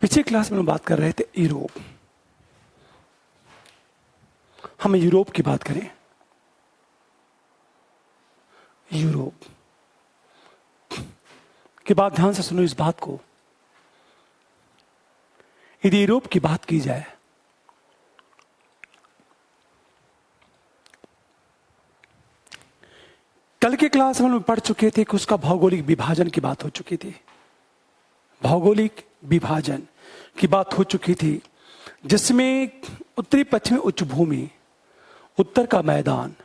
पिछले क्लास में हम बात कर रहे थे यूरोप। हम यूरोप की बात करें। यूरोप की बात ध्यान से सुनो इस बात को। यदि यूरोप की बात की जाए कल के क्लास में हम पढ़ चुके थे कि उसका भौगोलिक विभाजन की बात हो चुकी थी। भौगोलिक विभाजन की बात हो चुकी थी जिसमें उत्तरी पश्चिमी उच्च भूमि, उत्तर का मैदान,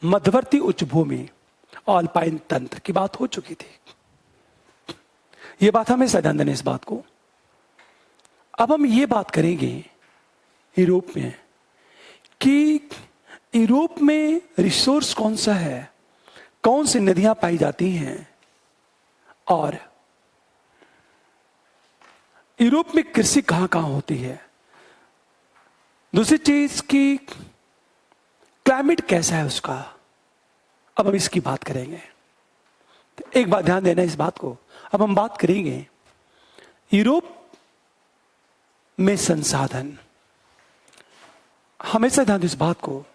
मध्यवर्ती उच्च भूमि और अल्पाइन तंत्र की बात हो चुकी थी। यह बात हमेशा ध्यान देना इस बात को। अब हम ये बात करेंगे यूरोप में कि यूरोप में रिसोर्स कौन सा है, कौन सी नदियां पाई जाती हैं और यूरोप में कृषि कहां कहां होती है। दूसरी चीज की क्लाइमेट कैसा है उसका। अब हम इसकी बात करेंगे। तो एक बात ध्यान देना इस बात को। अब हम बात करेंगे यूरोप में संसाधन। हमेशा ध्यान दो इस बात को।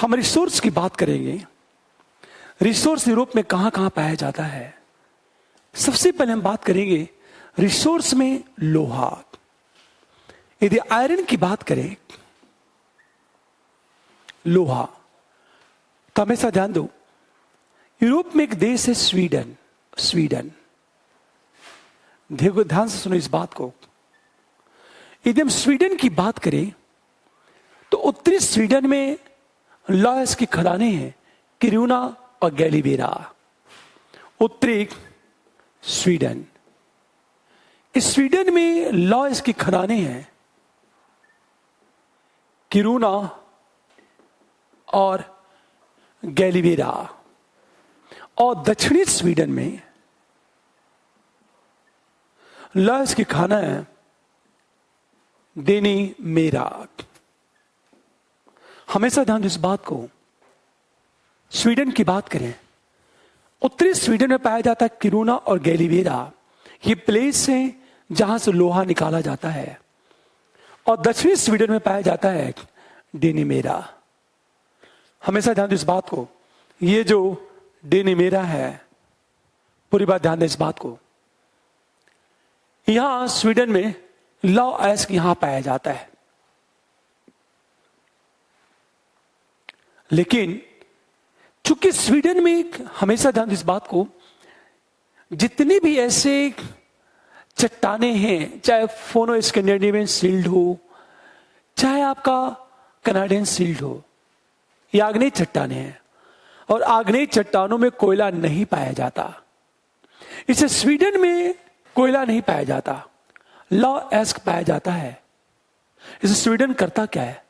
हम रिसोर्स की बात करेंगे। रिसोर्स यूरोप में कहां कहां पाया जाता है। सबसे पहले हम बात करेंगे रिसोर्स में लोहा। यदि आयरन की बात करें, लोहा, तो हमेशा ध्यान दो यूरोप में एक देश है स्वीडन। स्वीडन, देखो ध्यान से सुनो इस बात को। यदि हम स्वीडन की बात करें तो उत्तरी स्वीडन में लॉयस की खदानें हैं, किरूना और गैलीवेरा। उत्तरी स्वीडन, इस स्वीडन में लॉयस की खदानें हैं, किरूना और गैलीवेरा। और दक्षिणी स्वीडन में लॉयस की खाना है डेनी मेरा। हमेशा ध्यान दो इस बात को। स्वीडन की बात करें, उत्तरी स्वीडन में पाया जाता है किरूना और गैलीवेरा। ये प्लेस है जहां से लोहा निकाला जाता है। और दक्षिणी स्वीडन में पाया जाता है डेनिमेरा। हमेशा ध्यान दो इस बात को। ये जो डेनिमेरा है, पूरी बात ध्यान दें इस बात को। यहां स्वीडन में लॉयस यहां पाया जाता है। लेकिन चूंकि स्वीडन में, हमेशा ध्यान दो इस बात को, जितने भी ऐसे चट्टाने हैं, चाहे फोनो स्कैंडिनेवियन सील्ड हो, चाहे आपका कनाडियन सील्ड हो, ये आग्नेय चट्टाने हैं। और आग्नेय चट्टानों में कोयला नहीं पाया जाता। इसे स्वीडन में कोयला नहीं पाया जाता, लॉयस पाया जाता है। इसे स्वीडन करता क्या है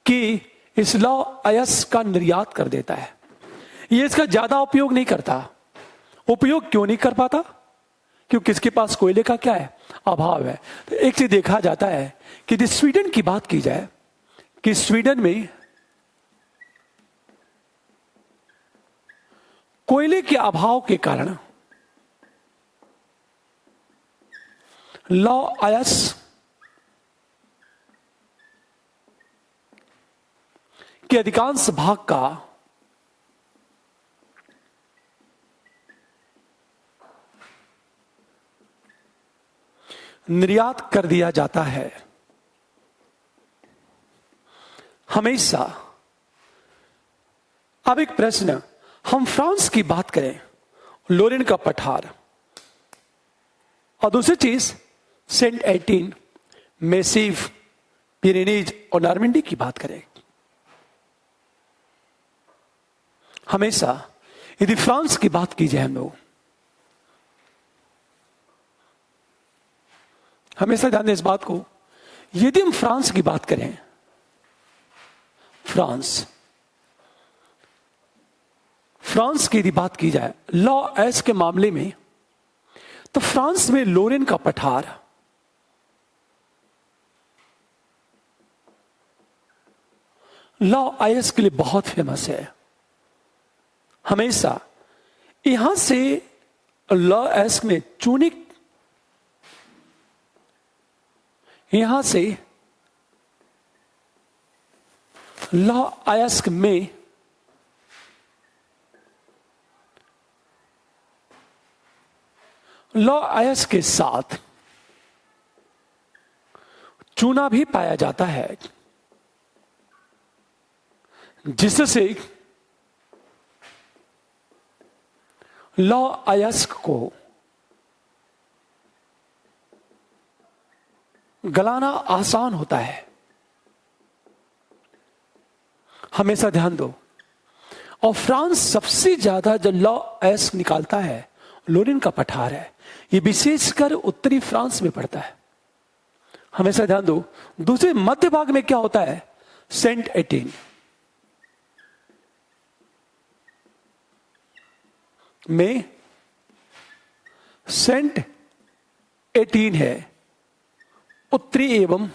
कि इस लॉयस का निर्यात कर देता है। ये इसका ज्यादा उपयोग नहीं करता। उपयोग क्यों नहीं कर पाता? क्योंकि इसके पास कोयले का क्या है, अभाव है। तो एक चीज देखा जाता है कि यदि स्वीडन की बात की जाए कि स्वीडन में कोयले के अभाव के कारण लॉयस के अधिकांश भाग का निर्यात कर दिया जाता है। हमेशा। अब एक प्रश्न, हम फ्रांस की बात करें, लोरेन का पठार, और दूसरी चीज सेंट एटीन, मेसिव, पिरेनीज और नॉर्मंडी की बात करें। हमेशा यदि फ्रांस की बात की जाए, हम लोग हमेशा ध्यान दें इस बात को। यदि हम फ्रांस की बात करें, फ्रांस की यदि बात की जाए लॉयस के मामले में, तो फ्रांस में लोरेन का पठार लॉयस के लिए बहुत फेमस है। हमेशा यहां से लॉ एस्क में चूनिक यहां से लॉ एस्क में लॉ एस्क के साथ चूना भी पाया जाता है, जिससे लॉ एस्क को गलाना आसान होता है। हमेशा ध्यान दो, और फ्रांस सबसे ज्यादा जो लॉ एस्क निकालता है लोरेन का पठार है। ये विशेषकर उत्तरी फ्रांस में पड़ता है। हमेशा ध्यान दो, दूसरे मध्य भाग में क्या होता है, सेंट एटीन में सेंट एटीन है। उत्तरी एवं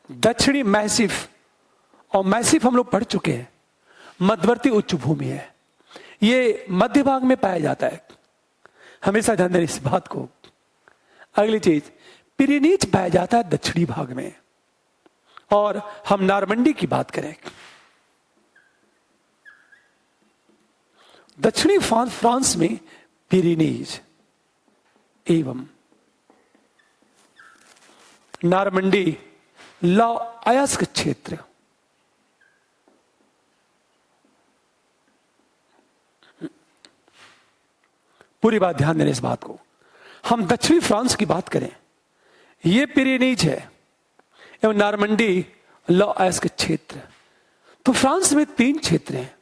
दक्षिणी मैसिफ, और मैसिफ हम लोग पढ़ चुके हैं, मध्यवर्ती उच्च भूमि है। ये मध्य भाग में पाया जाता है। हमेशा ध्यान दें इस बात को। अगली चीज, पिरेनीज पाया जाता है दक्षिणी भाग में। और हम नारमंडी की बात करें, दक्षिणी फ्रांस में पिरेनीज एवं नारमंडी लॉ एस्क क्षेत्र। पूरी बात ध्यान देने इस बात को। हम दक्षिणी फ्रांस की बात करें, यह पिरेनीज है एवं नारमंडी लॉ एस्क क्षेत्र। तो फ्रांस में 3 क्षेत्र हैं।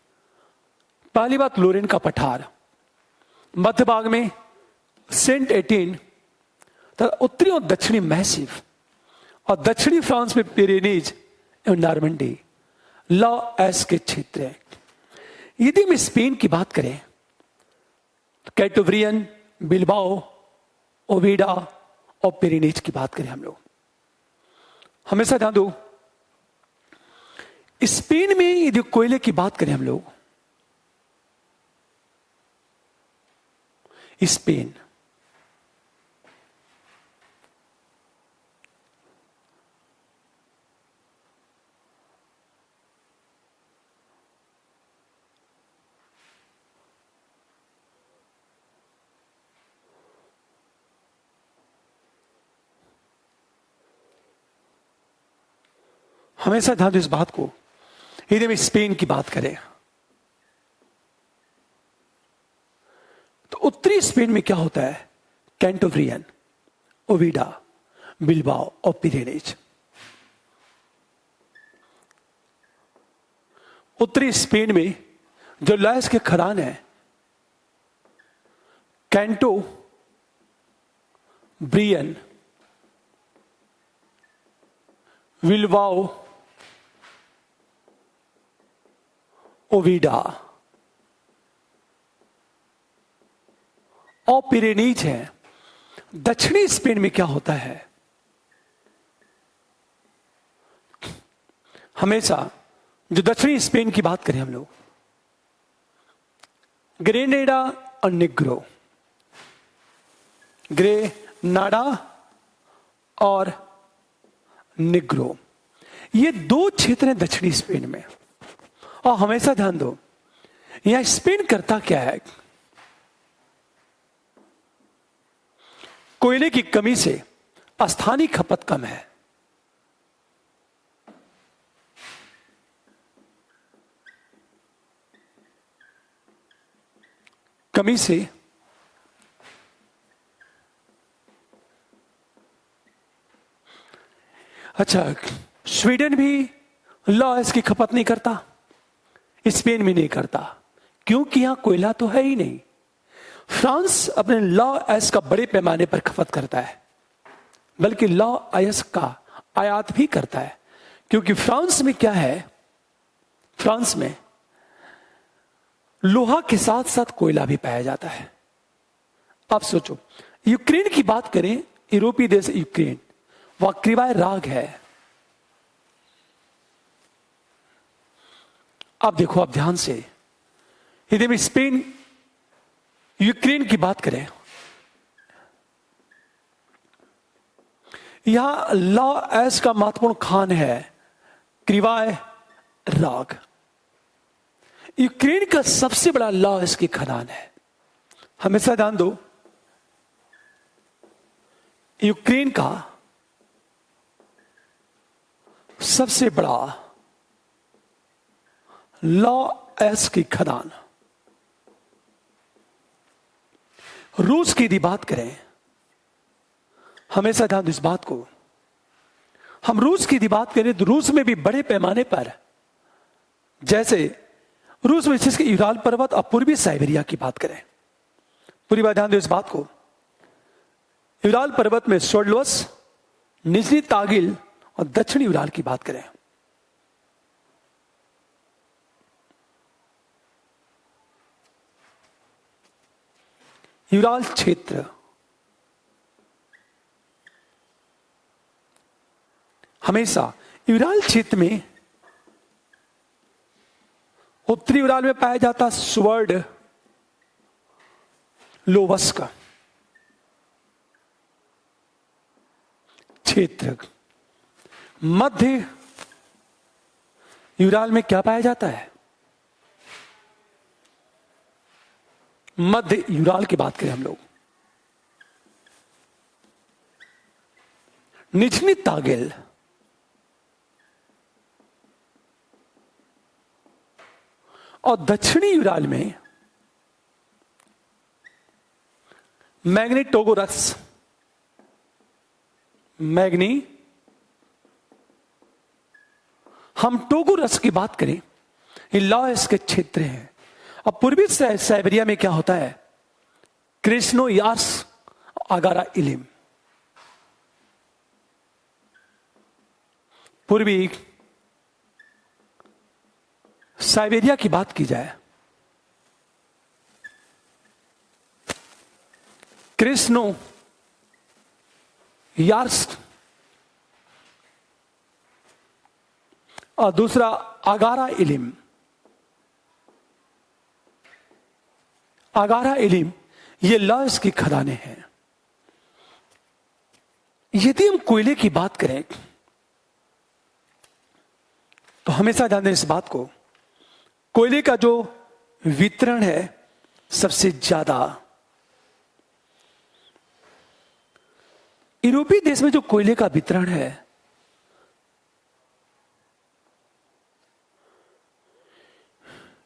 पहली बात लोरेन का पठार, मध्य भाग में सेंट एटीन तथा उत्तरी और दक्षिणी मैसिफ, और दक्षिणी फ्रांस में पिरेनीज एवं नारमंडी लॉ एस्क के क्षेत्र है। यदि हम स्पेन की बात करें तो कैटोब्रियन, बिल्बाओ, ओविडा और पिरेनीज की बात करें हम लोग। हमेशा ध्यान दो, स्पेन में यदि कोयले की बात करें हम लोग, स्पेन हमेशा ध्यान दो इस बात को। यदि हम स्पेन की बात करें तो उत्तरी स्पेन में क्या होता है, कैंटोब्रियन, ओविडा, बिल्बाओ और पिरेनीज। उत्तरी स्पेन में जो लॉयस के खदान है, कैंटो ब्रियन, बिल्बाओ, ओविडा और पिरेनीज है। दक्षिणी स्पेन में क्या होता है, हमेशा जो दक्षिणी स्पेन की बात करें हम लोग, ग्रेनेडा और निग्रो, ग्रेनाडा और निग्रो, ये 2 क्षेत्र हैं दक्षिणी स्पेन में। और हमेशा ध्यान दो, यहां स्पेन करता क्या है, कोयले की कमी से स्थानीय खपत कम है। कमी से अच्छा, स्वीडन भी लॉ इसकी खपत नहीं करता, स्पेन में नहीं करता, क्योंकि यहां कोयला तो है ही नहीं। फ्रांस अपने लॉ एस्क का बड़े पैमाने पर खपत करता है, बल्कि लॉ एस्क का आयात भी करता है, क्योंकि फ्रांस में क्या है, फ्रांस में लोहा के साथ साथ कोयला भी पाया जाता है। आप सोचो, यूक्रेन की बात करें, यूरोपीय देश यूक्रेन, वहां क्रिवाय राग है। अब देखो, आप ध्यान से, यदि हम स्पेन यूक्रेन की बात करें, यहां लॉ एस का महत्वपूर्ण खान है क्रिवाय राग। यूक्रेन का सबसे बड़ा लॉ इसकी खदान है। हमेशा ध्यान दो, यूक्रेन का सबसे बड़ा लॉ एस की खदान। रूस की यदि बात करें, हमेशा ध्यान दो इस बात को, हम रूस की यदि बात करें तो रूस में भी बड़े पैमाने पर, जैसे रूस में विशेष यूराल पर्वत और पूर्वी साइबेरिया की बात करें, पूरी बात ध्यान दो इस बात को, यूराल पर्वत में सोडलोस, निजनी तागिल और दक्षिणी यूराल की बात करें, यूराल क्षेत्र हमेशा यूराल क्षेत्र में उत्तरी यूराल में पाया जाता स्वर्ड लोवस्क क्षेत्र, मध्य यूराल में क्या पाया जाता है, मध्य यूराल की बात करें हम लोग, निचली तागिल, और दक्षिणी यूराल में मैग्नेटोगोरस, हम टोगोरस की बात करें, ये लॉयस के क्षेत्र हैं। अब पूर्वी साइबेरिया में क्या होता है, क्रेस्नोयार्स, आगारा इलिम। पूर्वी साइबेरिया की बात की जाए, क्रेस्नो यार्स और दूसरा आगारा इलिम। आगारा इलिम ये लॉयस की खदानें हैं। यदि हम कोयले की बात करें तो हमेशा ध्यान दें इस बात को, कोयले का जो वितरण है सबसे ज्यादा यूरोपीय देश में, जो कोयले का वितरण है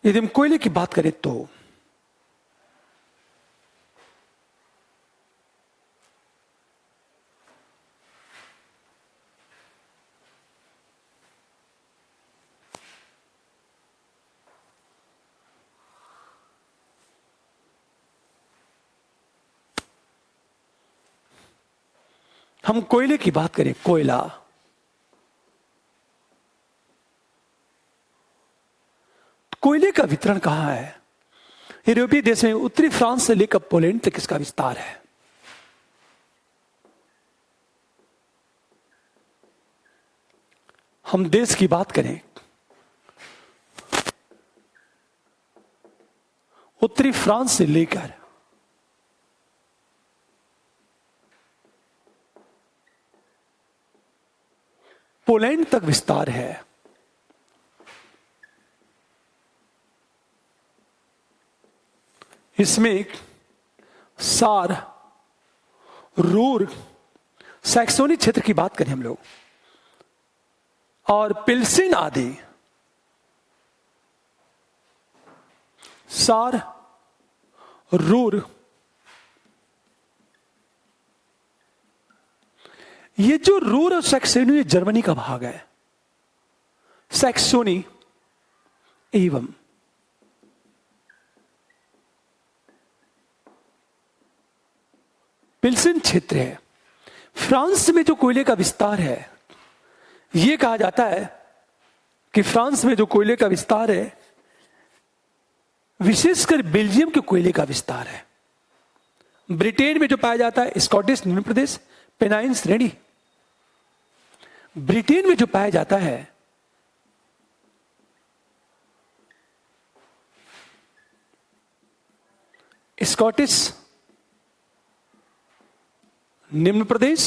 यदि हम कोयले की बात करें तो हम कोयले की बात करें, कोयला, कोयले का वितरण कहां है, यूरोपीय देश में उत्तरी फ्रांस से लेकर पोलैंड तक इसका विस्तार है। हम देश की बात करें, उत्तरी फ्रांस से लेकर पोलैंड तक विस्तार है। इसमें सार, रूर, सैक्सोनी क्षेत्र की बात करें हम लोग, और पिल्सिन आदि, सार, रूर, ये जो रूर और सैक्सोनी ये जर्मनी का भाग है। सैक्सोनी एवं पिल्सिन क्षेत्र है। फ्रांस में जो कोयले का विस्तार है, यह कहा जाता है कि फ्रांस में जो कोयले का विस्तार है विशेषकर बेल्जियम के कोयले का विस्तार है। ब्रिटेन में जो पाया जाता है स्कॉटिश निम्न प्रदेश, पेनाइन श्रेणी। ब्रिटेन में जो पाया जाता है स्कॉटिश, निम्न प्रदेश,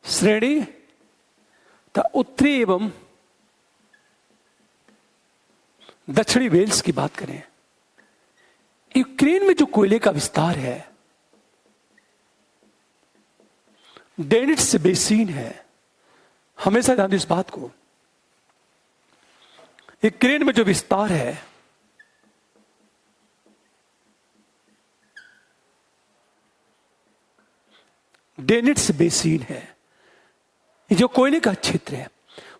श्रेणी तथा उत्तरी एवं दक्षिणी वेल्स की बात करें, यूक्रेन में जो कोयले का विस्तार है, डेनिट्स बेसिन है। हमेशा ध्यान दें इस बात को, यूक्रेन में जो विस्तार है, डेनिट्स बेसिन है, ये जो कोयले का क्षेत्र है।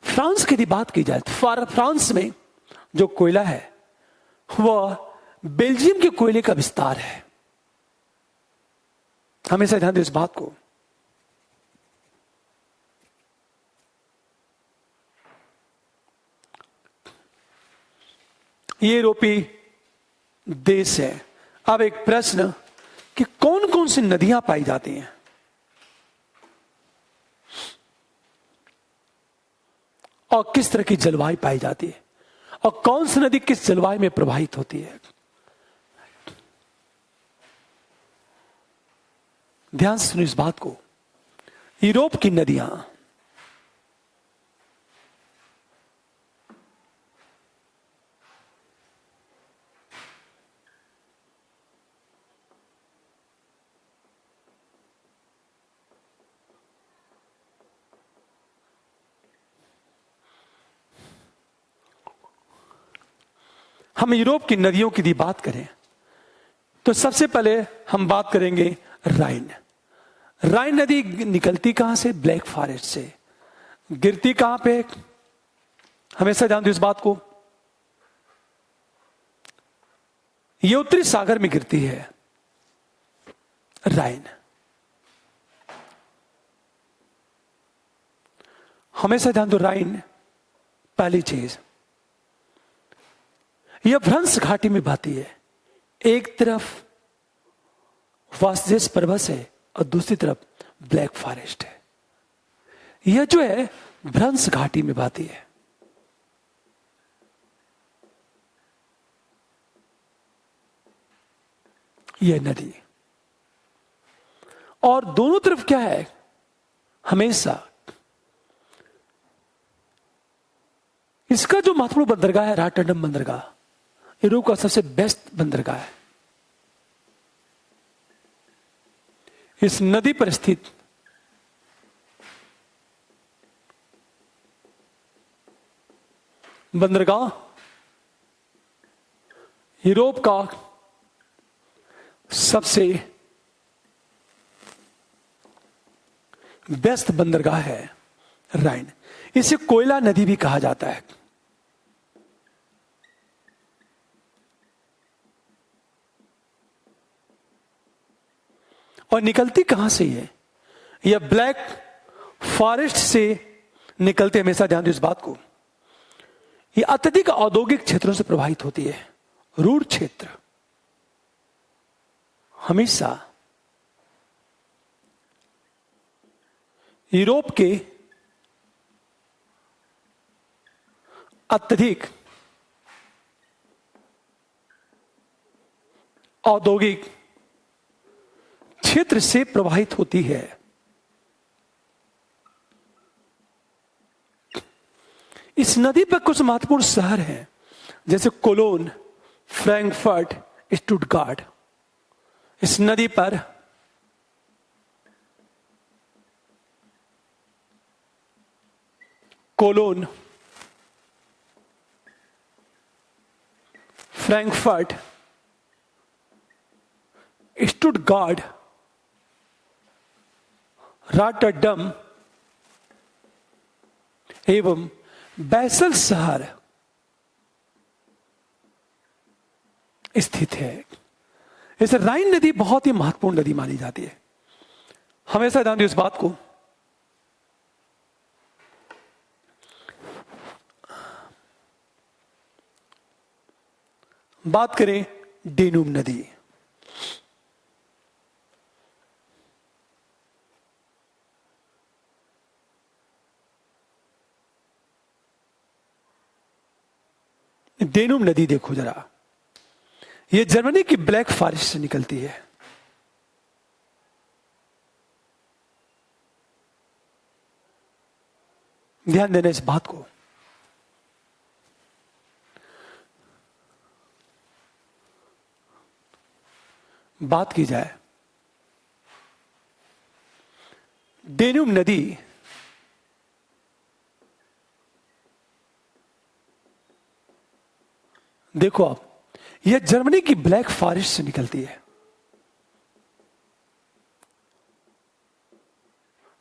फ्रांस की यदि बात की जाए तो फ्रांस में जो कोयला है वह बेल्जियम के कोयले का विस्तार है। हमेशा ध्यान दें इस बात को। ये यूरोपीय देश है। अब एक प्रश्न कि कौन कौन सी नदियां पाई जाती हैं? और किस तरह की जलवायु पाई जाती है, और कौन सी नदी किस जलवायु में प्रवाहित होती है? ध्यान से सुनिए इस बात को। यूरोप की नदियां हम यूरोप की नदियों की यदि बात करें तो सबसे पहले हम बात करेंगे राइन। राइन नदी निकलती कहां से? ब्लैक फॉरेस्ट से। गिरती कहां पे? हमेशा ध्यान दो इस बात को, ये उत्तरी सागर में गिरती है राइन। हमेशा ध्यान दो, राइन पहली चीज, यह भ्रंश घाटी में बहती है। एक तरफ वासदेश पर्वत है और दूसरी तरफ ब्लैक फॉरेस्ट है। यह जो है भ्रंश घाटी में बहती है। यह नदी, और दोनों तरफ क्या है? हमेशा इसका जो महत्वपूर्ण बंदरगाह है रॉटरडम बंदरगाह, यूरोप का सबसे बेस्ट बंदरगाह है। इस नदी पर स्थित बंदरगाह यूरोप का सबसे बेस्ट बंदरगाह है राइन। इसे कोयला नदी भी कहा जाता है। और निकलती कहां से है? यह ब्लैक फॉरेस्ट से निकलते। हमेशा ध्यान दो इस बात को, यह अत्यधिक औद्योगिक क्षेत्रों से प्रभावित होती है। रूढ़ क्षेत्र हमेशा यूरोप के अत्यधिक औद्योगिक क्षेत्र से प्रभावित होती है। इस नदी पर कुछ महत्वपूर्ण शहर हैं, जैसे कोलोन, फ्रैंकफर्ट, स्टुटगार्ट। इस नदी पर कोलोन, फ्रैंकफर्ट, स्टुटगार्ट, रॉटरडम एवं बैसल शहर स्थित है। इस राइन नदी बहुत ही महत्वपूर्ण नदी मानी जाती है। हमेशा ध्यान दो इस बात को। बात करें डेन्यूब नदी। डेनुब नदी देखो जरा, ये जर्मनी की ब्लैक फॉरेस्ट से निकलती है। ध्यान देना इस बात को। बात की जाए, डेनुब नदी देखो आप, यह जर्मनी की ब्लैक फॉरेस्ट से निकलती है।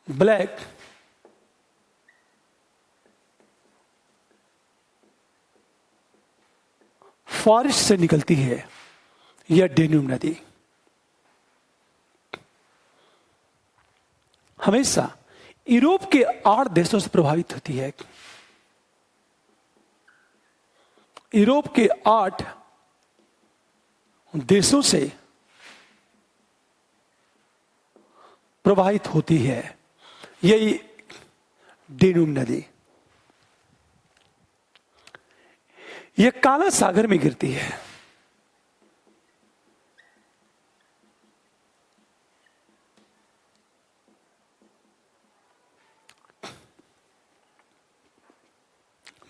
ब्लैक फॉरेस्ट से निकलती है यह डेन्यूब नदी। हमेशा यूरोप के 8 देशों से प्रभावित होती है। यूरोप के 8 देशों से प्रभावित होती है यही डेन्यूब नदी। यह काला सागर में गिरती है।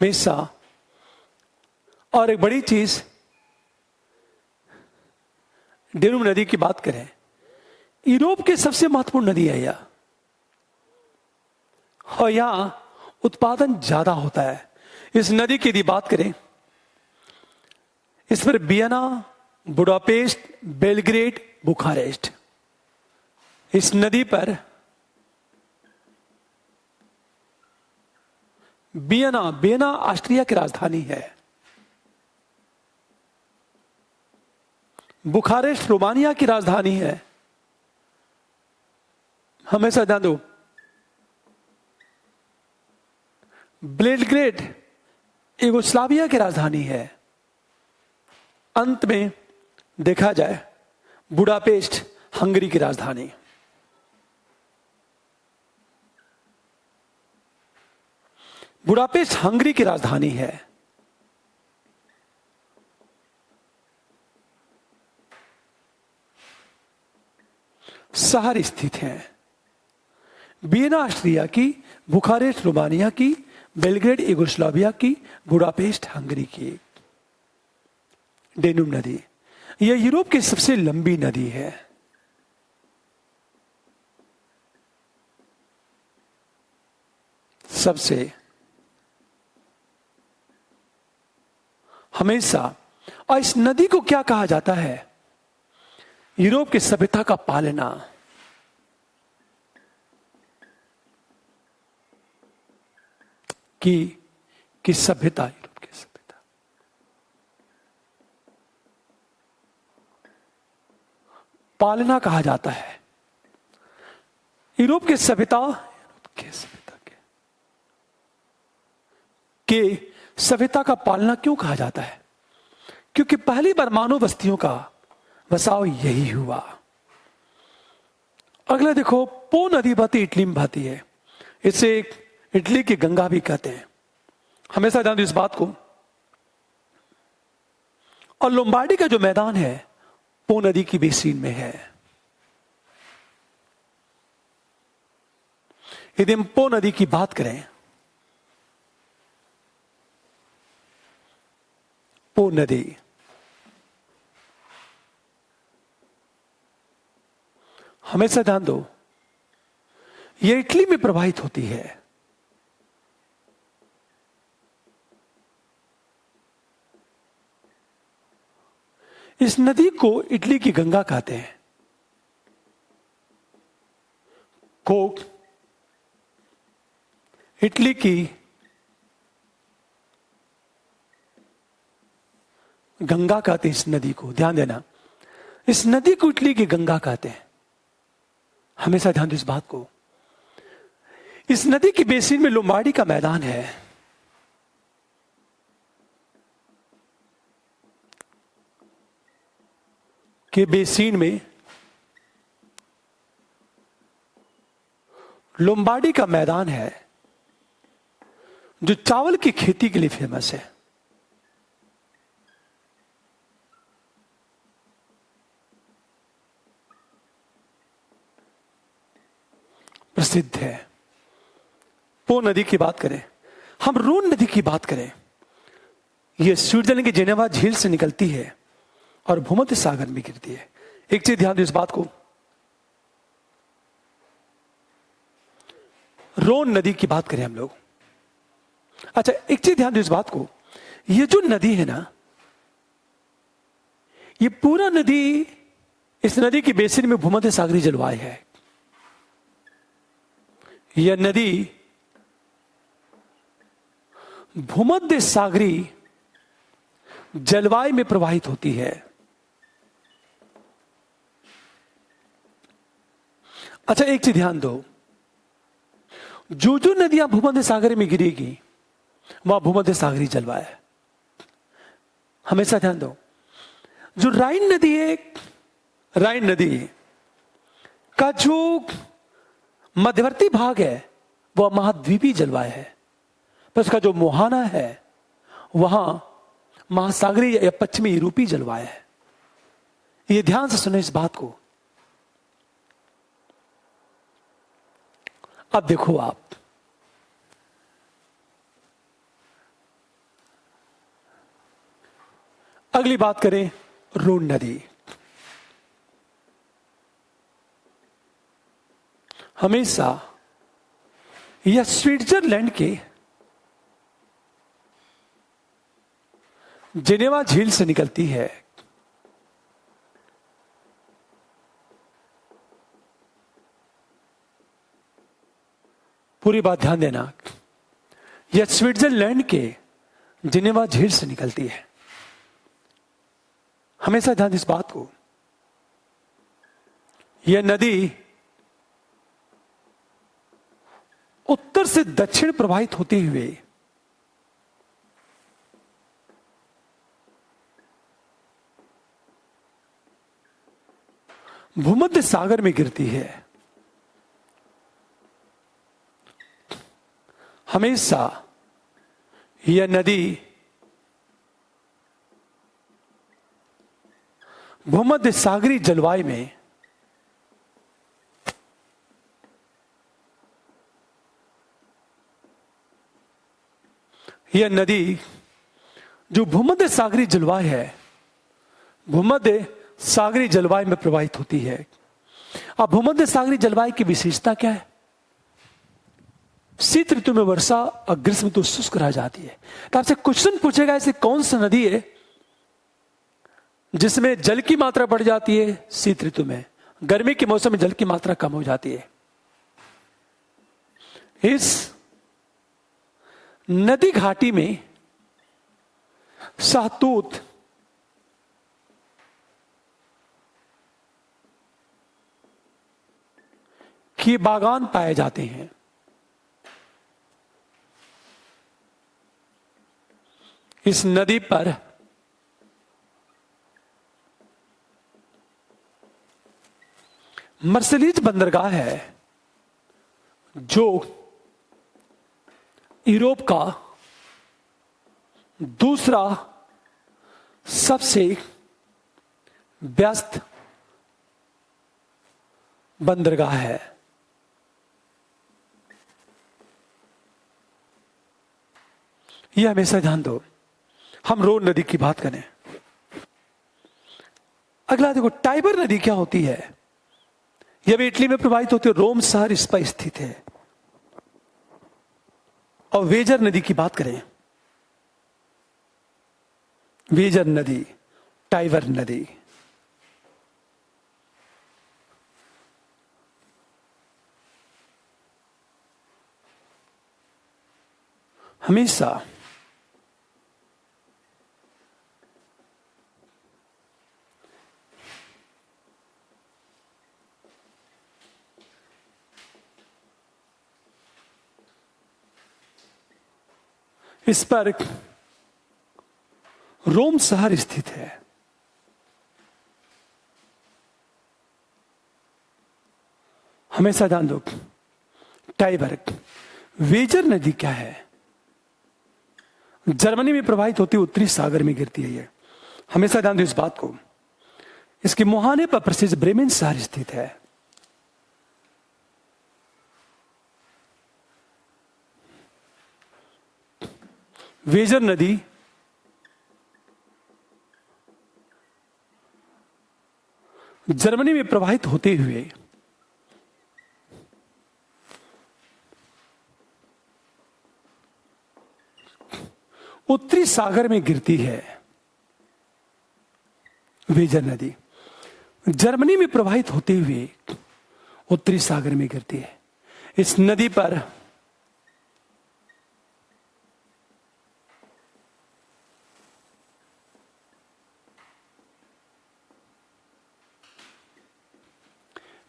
हमेशा, और एक बड़ी चीज, डेन्यूब नदी की बात करें, यूरोप की सबसे महत्वपूर्ण नदी है यह, और यहां उत्पादन ज्यादा होता है। इस नदी की यदि बात करें, इस पर वियना, बुडापेस्ट, बेलग्रेड, बुखारेस्ट, इस नदी पर वियना ऑस्ट्रिया की राजधानी है। बुखारेस्ट रोमानिया की राजधानी है। हमेशा ध्यान दो, बेलग्रेड यूगोस्लाविया की राजधानी है। अंत में देखा जाए, बुडापेस्ट हंगरी की राजधानी। बुडापेस्ट हंगरी की राजधानी है। शहर स्थित हैं वियना ऑस्ट्रिया की, बुखारेस्ट रोमानिया की, बेलग्रेड यूगोस्लाविया की, बुडापेस्ट हंगरी की। डेन्यूब नदी यह यूरोप की सबसे लंबी नदी है। सबसे हमेशा, और इस नदी को क्या कहा जाता है? यूरोप की सभ्यता का पालना। की सभ्यता, यूरोप की सभ्यता पालना कहा जाता है। यूरोप की सभ्यता, के सभ्यता का पालना क्यों कहा जाता है? क्योंकि पहली बार मानव बस्तियों का बसाव यही हुआ। अगला देखो, पो नदी बहती इटली में बहती है। इसे इटली की गंगा भी कहते हैं। हमेशा ध्यान दो इस बात को। और लोम्बार्डी का जो मैदान है पो नदी की बेसिन में है। यदि हम पो नदी की बात करें, पो नदी हमेशा ध्यान दो, यह इटली में प्रवाहित होती है। इस नदी को इटली की गंगा कहते हैं। को इटली की गंगा कहते हैं। इस नदी को ध्यान देना, इस नदी को इटली की गंगा कहते हैं। हमेशा ध्यान दो इस बात को। इस नदी की बेसिन में लोम्बार्डी का मैदान है। के बेसिन में लोम्बार्डी का मैदान है, जो चावल की खेती के लिए फेमस है। प्रसिद्ध है। पो नदी की बात करें, हम रोन नदी की बात करें, यह स्विट्जरलैंड की जेनेवा झील से निकलती है और भूमध्य सागर में गिरती है। एक चीज ध्यान दो इस बात को, रोन नदी की बात करें हम लोग। अच्छा, एक चीज ध्यान दो इस बात को, ये जो नदी है ना, ये पूरा नदी, इस नदी के बेसिन में भूमध्य सागरीय जलवायु है। यह नदी भूमध्य सागरीय जलवायु में प्रवाहित होती है। अच्छा, एक चीज ध्यान दो, जो जो नदियां भूमध्य सागर में गिरेगी वह भूमध्य सागरीय जलवायु है। हमेशा ध्यान दो, जो राइन नदी है, राइन नदी का जो मध्यवर्ती भाग है वह महाद्वीपीय जलवायु है, पर उसका जो मुहाना है वहां महासागरीय या पश्चिमी यूरोपीय जलवायु है। ये ध्यान से सुनो इस बात को। अब देखो आप, अगली बात करें रोन नदी। हमेशा यह स्विट्जरलैंड के जेनेवा झील से निकलती है। पूरी बात ध्यान देना, यह स्विट्जरलैंड के जेनेवा झील से निकलती है। हमेशा ध्यान इस बात को, यह नदी उत्तर से दक्षिण प्रवाहित होते हुए भूमध्य सागर में गिरती है। हमेशा यह नदी भूमध्य सागरीय जलवायु में यह नदी जो भूमध्य सागरीय जलवायु है, भूमध्य सागरीय जलवायु में प्रवाहित होती है। अब भूमध्य सागरीय जलवायु की विशेषता क्या है? शीत ऋतु में वर्षा और ग्रीष्म ऋतु शुष्क रह जाती है। तो आपसे क्वेश्चन पूछेगा, ऐसे कौन सी नदी है जिसमें जल की मात्रा बढ़ जाती है शीत ऋतु में, गर्मी के मौसम में जल की मात्रा कम हो जाती है? इस नदी घाटी में शहतूत के बागान पाए जाते हैं। इस नदी पर मर्सिलीज बंदरगाह है, जो यूरोप का दूसरा सबसे व्यस्त बंदरगाह है। यह हमेशा ध्यान दो, हम रोन नदी की बात करें। अगला देखो, टाइबर नदी क्या होती है? यह भी इटली में प्रवाहित होती है, रोम शहर इस पर स्थित है। और वेजर नदी की बात करें, वेजर नदी, टाइबर नदी, हमेशा इस पर रोम शहर स्थित है। हमेशा ध्यान दो, टाइबर, वेजर नदी क्या है? जर्मनी में प्रवाहित होती है, उत्तरी सागर में गिरती है। ये हमेशा ध्यान दो इस बात को। इसके मुहाने पर प्रसिद्ध ब्रेमेन शहर स्थित है। वेजर नदी जर्मनी में प्रवाहित होते हुए उत्तरी सागर में गिरती है। वेजर नदी जर्मनी में प्रवाहित होते हुए उत्तरी सागर में गिरती है। इस नदी पर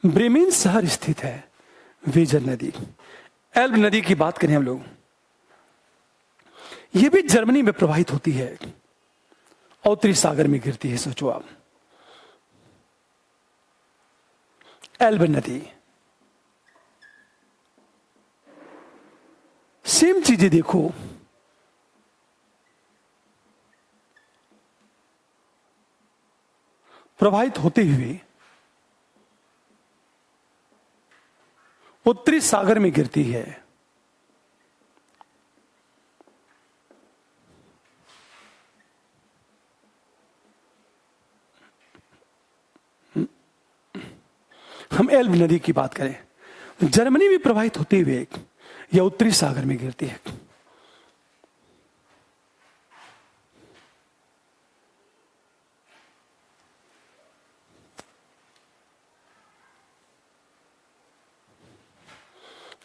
ब्रेमेन शहर स्थित है। वेजर नदी, एल्ब नदी की बात करें हम लोग, यह भी जर्मनी में प्रवाहित होती है और उत्तरी सागर में गिरती है। सोचो आप, एल्ब नदी, सेम चीजें देखो, प्रवाहित होते हुए उत्तरी सागर में गिरती है। हम एल्ब नदी की बात करें, जर्मनी में प्रवाहित होते हुए यह उत्तरी सागर में गिरती है।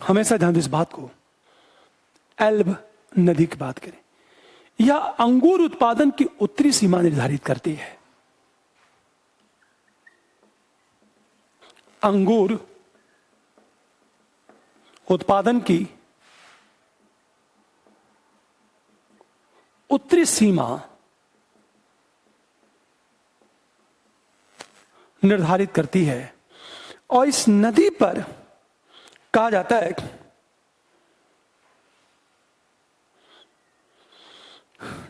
हमेशा ध्यान दो इस बात को, एल्ब नदी की बात करें, यह अंगूर उत्पादन की उत्तरी सीमा निर्धारित करती है। अंगूर उत्पादन की उत्तरी सीमा निर्धारित करती है और इस नदी पर कहा जाता है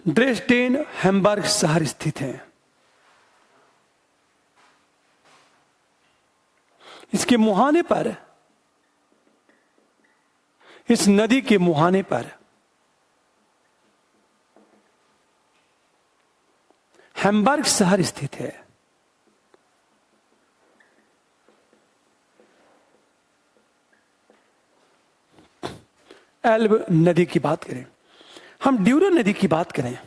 ड्रेसडेन हैम्बर्ग शहर स्थित है। इसके मुहाने पर, इस नदी के मुहाने पर हैम्बर्ग शहर स्थित है। एल्ब नदी की बात करें, हम ड्यूरो नदी की बात करें,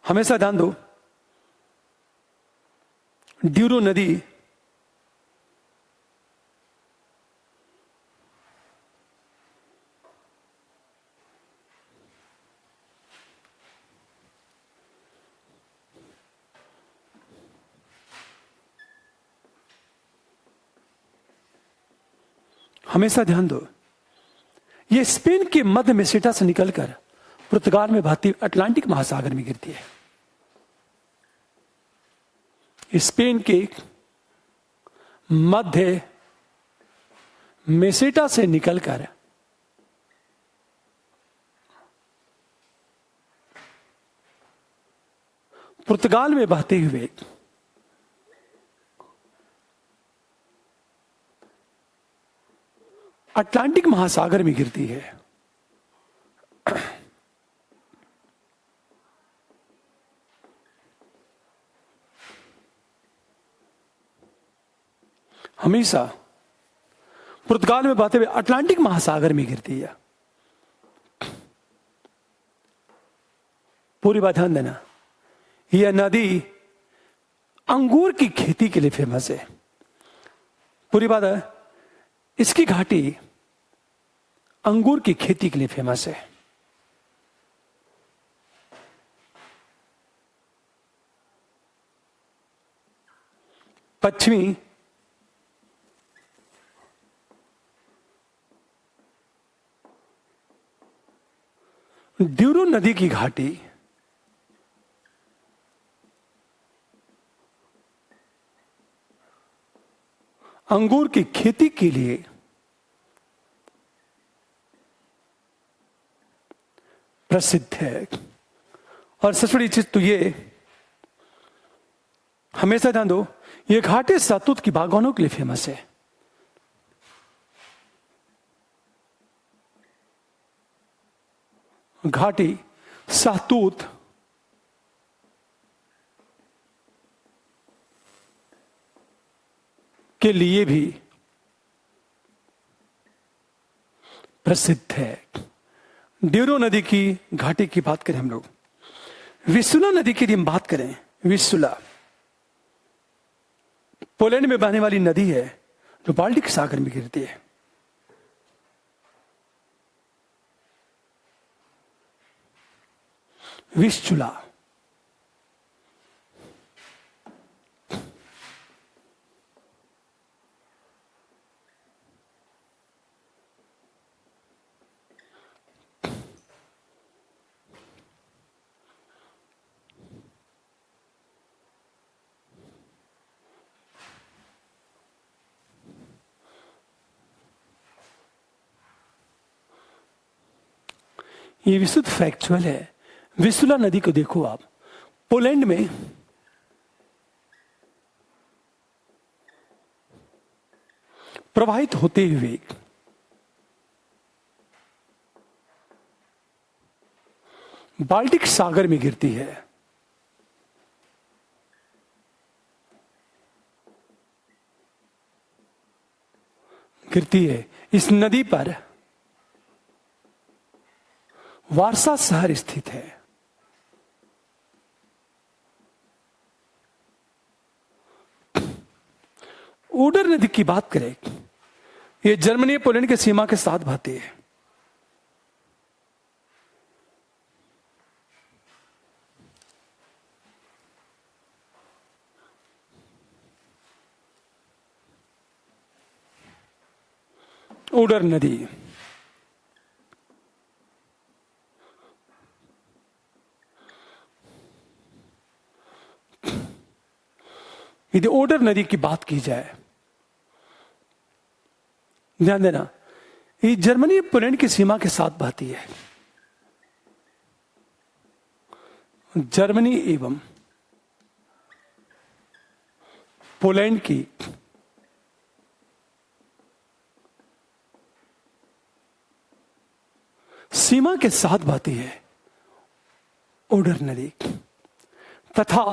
हमेशा ध्यान दो, ड्यूरो नदी हमेशा ध्यान दो, यह स्पेन के मध्य मेसेटा से निकलकर पुर्तगाल में बहती अटलांटिक महासागर में गिरती है। स्पेन के मध्य मेसेटा से निकलकर पुर्तगाल में बहते हुए अटलांटिक महासागर में गिरती है। हमेशा पुर्तगाल में बहते हुए अटलांटिक महासागर में गिरती है। पूरी बात ध्यान देना, यह नदी अंगूर की खेती के लिए फेमस है। पूरी बात है, इसकी घाटी अंगूर की खेती के लिए फेमस है। पश्चिमी ड्यूरो नदी की घाटी अंगूर की खेती के लिए प्रसिद्ध है। और सबसे बड़ी चीज तो ये, हमेशा ध्यान दो, ये घाटी शहतूत की बागवानों के लिए फेमस है। घाटी सहतूत के लिए भी प्रसिद्ध है। ड्यूरो नदी की घाटी की बात करें हम लोग, विस्सुला नदी की हम बात करें, विस्सुला पोलैंड में बहने वाली नदी है जो बाल्टिक सागर में गिरती है। विस्सुला ये विशुद्ध फैक्चुअल है। विस्सुला नदी को देखो आप, पोलैंड में प्रवाहित होते हुए बाल्टिक सागर में गिरती है। इस नदी पर वार्सा शहर स्थित है। ओडर नदी की बात करें, यह जर्मनी पोलैंड के सीमा के साथ बहती है। ओडर नदी यदि ओडर नदी की बात की जाए, ध्यान देना, ये जर्मनी पोलैंड की सीमा के साथ बहती है। जर्मनी एवं पोलैंड की सीमा के साथ बहती है ओडर नदी, तथा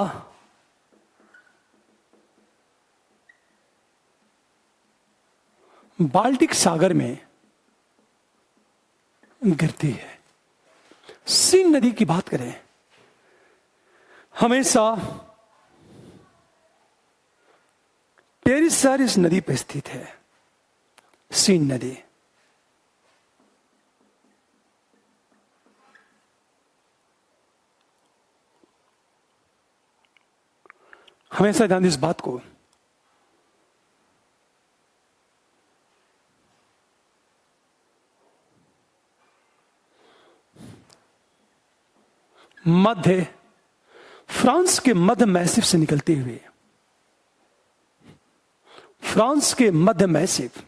बाल्टिक सागर में गिरती है। सीन नदी की बात करें, हमेशा पेरिस शहर इस नदी पर स्थित है। सीन नदी हमेशा ध्यान दें इस बात को, मध्य फ्रांस के मध्य मैसिव से निकलते हुए, फ्रांस के मध्य मैसिव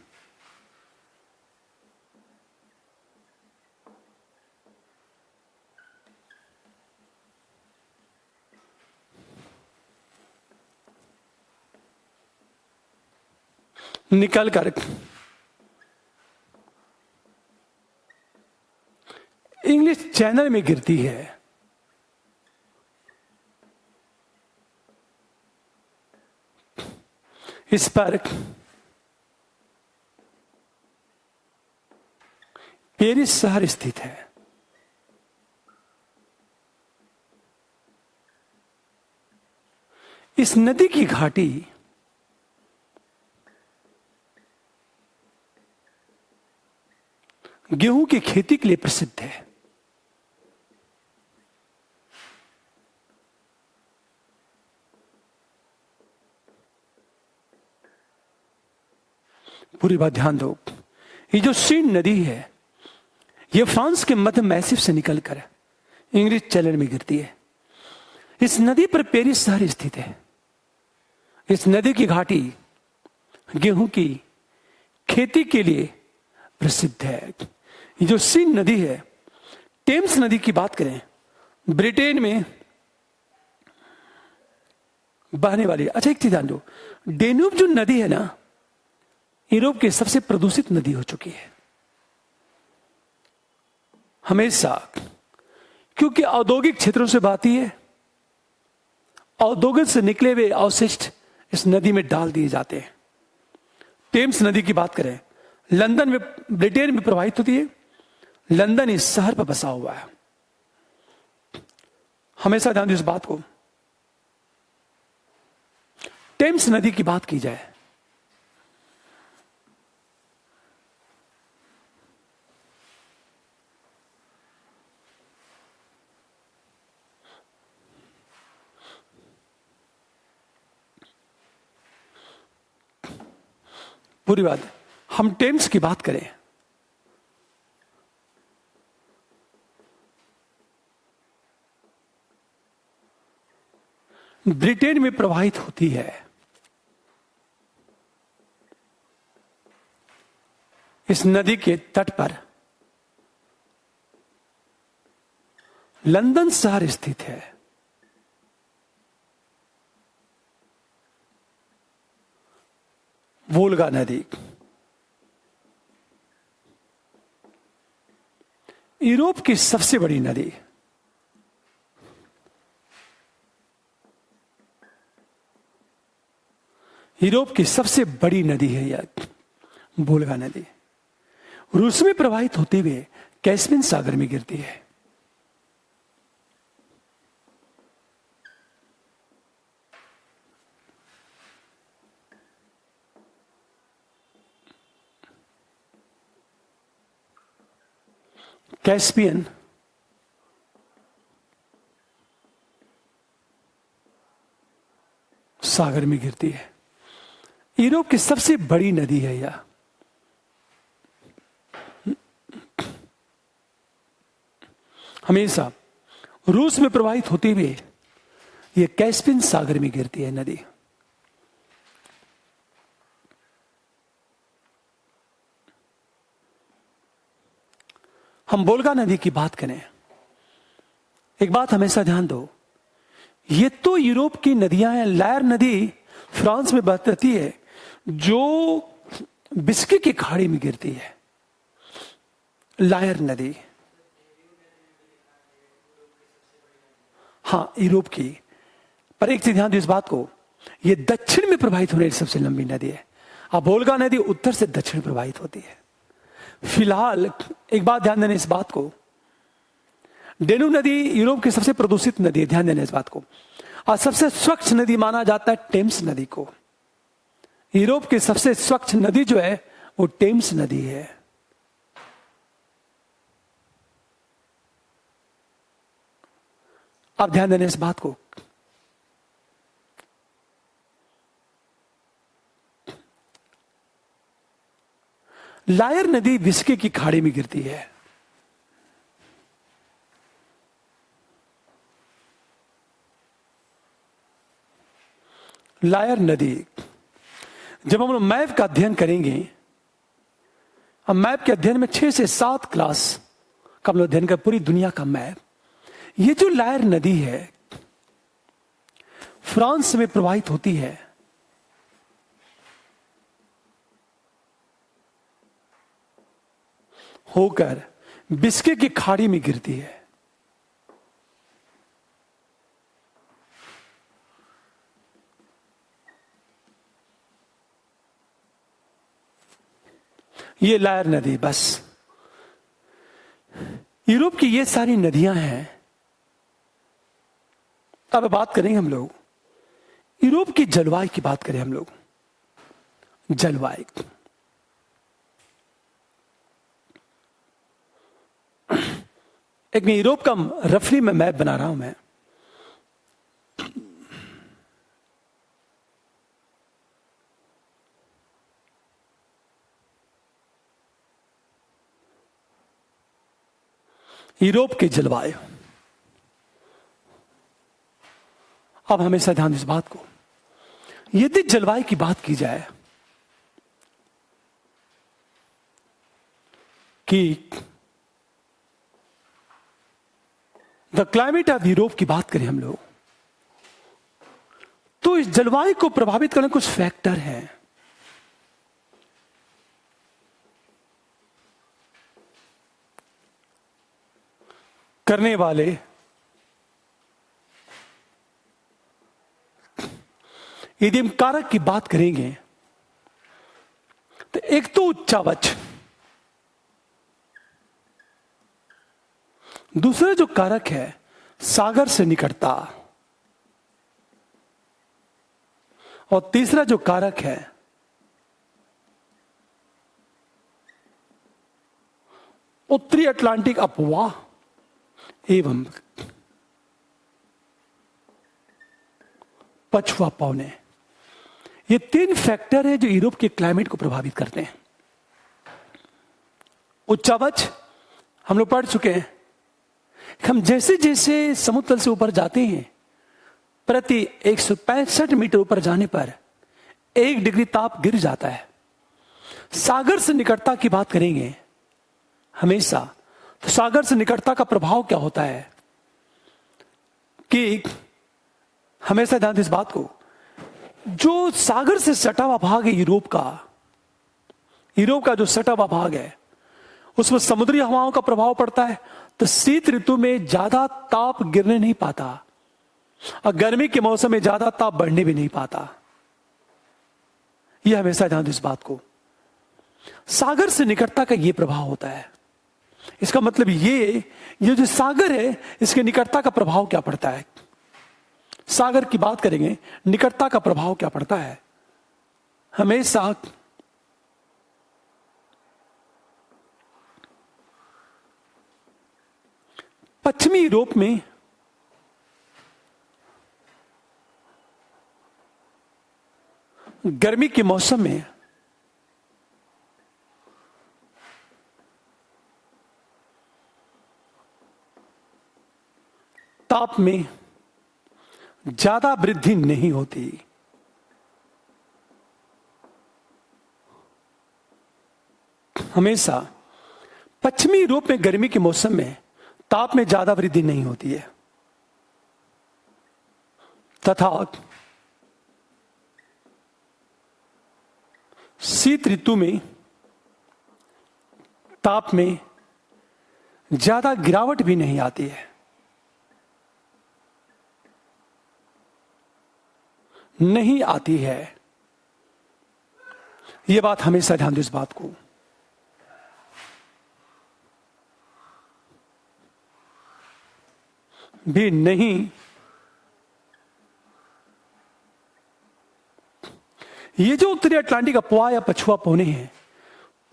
निकलकर इंग्लिश चैनल में गिरती है। इस पर पेरिस शहर स्थित है। इस नदी की घाटी गेहूं की खेती के लिए प्रसिद्ध है। पूरी बात ध्यान दो, ये जो सीन नदी है ये फ्रांस के मध्य मैसिव से निकलकर इंग्लिश चैनल में गिरती है। इस नदी पर पेरिस शहर स्थित है। इस नदी की घाटी गेहूं की खेती के लिए प्रसिद्ध है। ये जो सीन नदी है, टेम्स नदी की बात करें, ब्रिटेन में बहने वाली। अच्छा एक चीज ध्यान दो, डेन्यूब जो नदी है ना, यूरोप की सबसे प्रदूषित नदी हो चुकी है। हमेशा क्योंकि औद्योगिक क्षेत्रों से बहती है। औद्योगिक से निकले हुए अवशिष्ट इस नदी में डाल दिए जाते हैं। टेम्स नदी की बात करें, लंदन में, ब्रिटेन में प्रवाहित होती है। लंदन इस शहर पर बसा हुआ है। हमेशा ध्यान दो इस बात को। टेम्स नदी की बात की जाए, पूरी बात, हम टेम्स की बात करें, ब्रिटेन में प्रवाहित होती है। इस नदी के तट पर लंदन शहर स्थित है। वोल्गा नदी यूरोप की सबसे बड़ी नदी। यूरोप की सबसे बड़ी नदी है यह वोल्गा नदी। रूस में प्रवाहित होते हुए कैस्पियन सागर में गिरती है। कैस्पियन सागर में गिरती है। यूरोप की सबसे बड़ी नदी है यह। हमेशा रूस में प्रवाहित होते हुए यह कैस्पियन सागर में गिरती है नदी। हम वोल्गा नदी की बात करें, एक बात हमेशा ध्यान दो, ये तो यूरोप की नदियां हैं। लायर नदी फ्रांस में बहती है, जो बिस्के की खाड़ी में गिरती है। लायर नदी, हाँ यूरोप की, पर एक चीज ध्यान दो इस बात को, यह दक्षिण में प्रवाहित होने वाली सबसे लंबी नदी है। अब वोल्गा नदी उत्तर से दक्षिण प्रवाहित होती है। फिलहाल एक बात ध्यान देना इस बात को, डेन्यूब नदी यूरोप की सबसे प्रदूषित नदी है, ध्यान देना इस बात को। और सबसे स्वच्छ नदी माना जाता है टेम्स नदी को। यूरोप की सबसे स्वच्छ नदी जो है वो टेम्स नदी है। आप ध्यान देना इस बात को। लायर नदी विस्के की खाड़ी में गिरती है। लायर नदी, जब हम लोग मैप का अध्ययन करेंगे, हम मैप के अध्ययन में 6 से 7 क्लास का हम लोग अध्ययन कर, पूरी दुनिया का मैप। ये जो लायर नदी है फ्रांस में प्रवाहित होती है। होकर बिस्के की खाड़ी में गिरती है। ये लायर नदी, बस यूरोप की ये सारी नदियां हैं। अब बात करेंगे हम लोग यूरोप की जलवायु की बात करें हम लोग। जलवायु, एक यूरोप का रफली में मैप बना रहा हूं मैं। यूरोप की जलवायु, अब हमेशा ध्यान इस बात को, यदि जलवायु की बात की जाए कि द क्लाइमेट ऑफ यूरोप की बात करें हम लोग, तो इस जलवायु को प्रभावित करने कुछ फैक्टर हैं। करने वाले यदि हम कारक की बात करेंगे तो एक तो उच्चावच, दूसरा जो कारक है सागर से निकटता, और तीसरा जो कारक है उत्तरी अटलांटिक अपवाह एवं पछुआ पवने। ये तीन फैक्टर है जो यूरोप के क्लाइमेट को प्रभावित करते हैं। उच्चावच हम लोग पढ़ चुके हैं। हम जैसे जैसे समुद्र तल से ऊपर जाते हैं, प्रति 165 मीटर ऊपर जाने पर 1 डिग्री ताप गिर जाता है। सागर से निकटता की बात करेंगे हमेशा, तो सागर से निकटता का प्रभाव क्या होता है कि हमेशा ध्यान दें इस बात को, जो सागर से सटा हुआ भाग है यूरोप का जो सटा हुआ भाग है उसमें समुद्री हवाओं का प्रभाव पड़ता है, तो शीत ऋतु में ज्यादा ताप गिरने नहीं पाता और गर्मी के मौसम में ज्यादा ताप बढ़ने भी नहीं पाता। यह हमेशा ध्यान दें इस बात को, सागर से निकटता का यह प्रभाव होता है। इसका मतलब ये जो सागर है इसके निकटता का प्रभाव क्या पड़ता है। सागर की बात करेंगे, निकटता का प्रभाव क्या पड़ता है। हमेशा पश्चिमी यूरोप में गर्मी के मौसम में ताप में ज्यादा वृद्धि नहीं होती। हमेशा पश्चिमी यूरोप में गर्मी के मौसम में ताप में ज्यादा वृद्धि नहीं होती है, तथा शीत ऋतु में ताप में ज्यादा गिरावट भी नहीं आती है। नहीं आती है, यह बात हमेशा ध्यान दो इस बात को। भी नहीं, ये जो उत्तरी अटलांटिक अपवाह या पछुआ पौने हैं,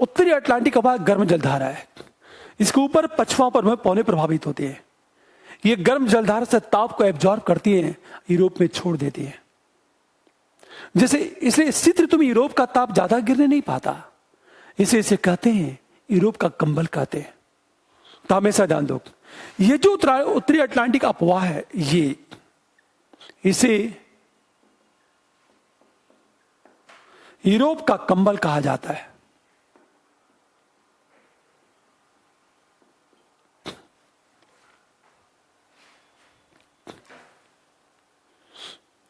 उत्तरी अटलांटिक अपवाह गर्म जलधारा है, इसके ऊपर पछुआ पर पौने प्रभावित होते हैं। ये गर्म जलधारा से ताप को एब्जॉर्ब करती है, यूरोप में छोड़ देती है। जैसे इसलिए शीत ऋतु में यूरोप का ताप ज्यादा गिरने नहीं पाता, इसे कहते हैं यूरोप का कंबल कहते हैं। तो हमेशा ध्यान दो, ये जो उत्तरी अटलांटिक अपवाह है इसे यूरोप का कंबल कहा जाता है।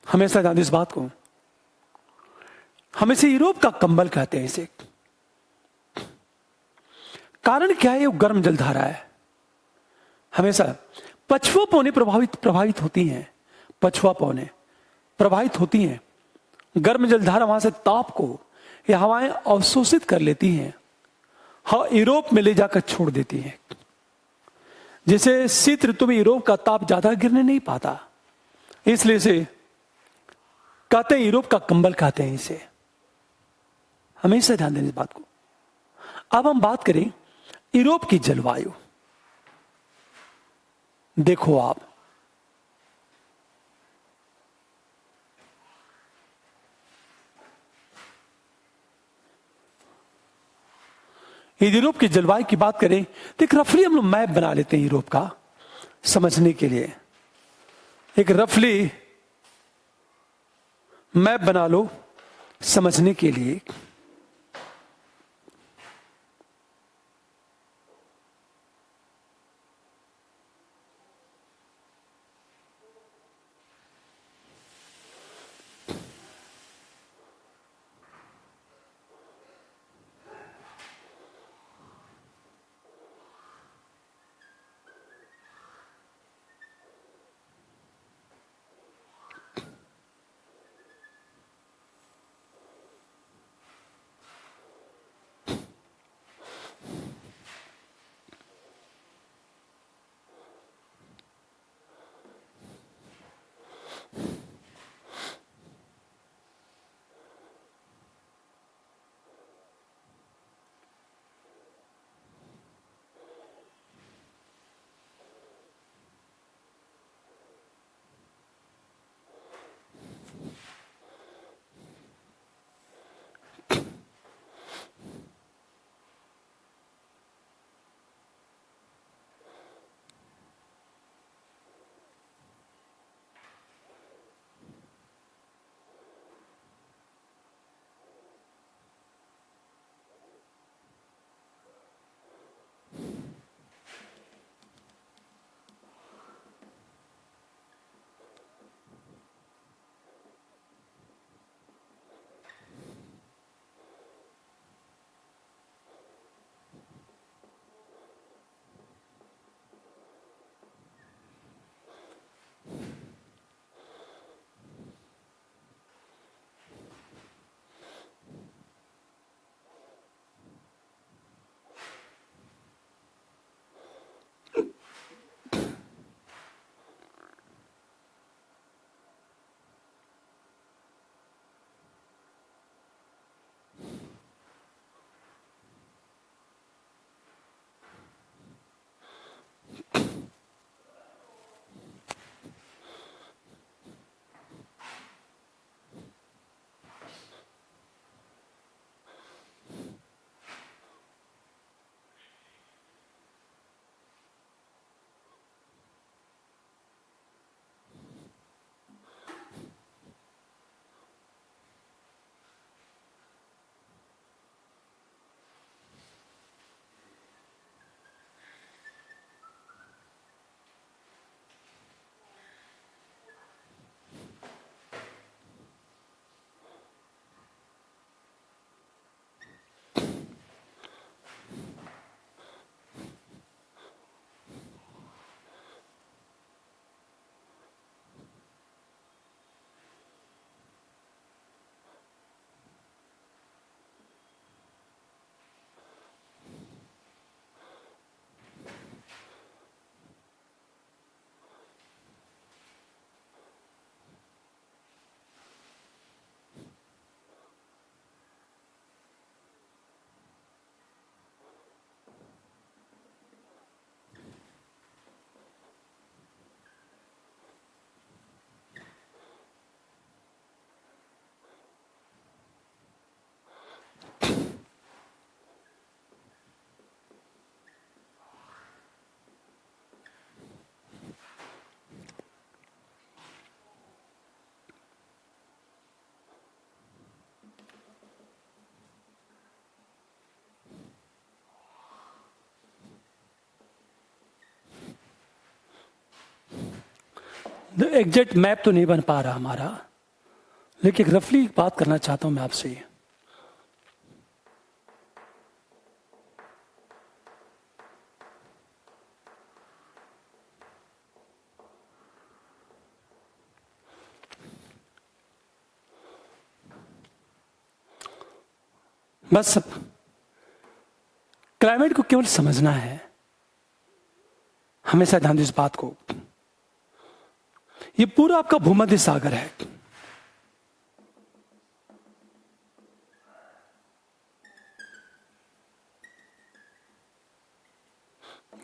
हमेशा ध्यान दो इस बात को, हम इसे यूरोप का कंबल कहते हैं। इसे कारण क्या है? वो गर्म जलधारा है। हमेशा पछुआ पौने प्रभावित होती हैं, पछुआ पौने प्रभावित होती हैं। गर्म जलधारा वहां से ताप को ये हवाएं अवशोषित कर लेती हैं, यूरोप में ले जाकर छोड़ देती हैं। जैसे शीत ऋतु में यूरोप का ताप ज्यादा गिरने नहीं पाता, इसलिए इसे कहते हैं यूरोप का कंबल कहते हैं इसे। हमेशा ध्यान दें इस बात को। अब हम बात करें यूरोप की जलवायु। देखो आप, यूरोप की जलवायु की बात करें तो एक रफली हम लोग मैप बना लेते हैं यूरोप का समझने के लिए। एक रफली मैप बना लो समझने के लिए। एग्जैक्ट मैप तो नहीं बन पा रहा हमारा, लेकिन रफली बात करना चाहता हूं मैं आपसे। बस क्लाइमेट को केवल समझना है, हमेशा ध्यान दो इस बात को। ये पूरा आपका भूमध्य सागर है।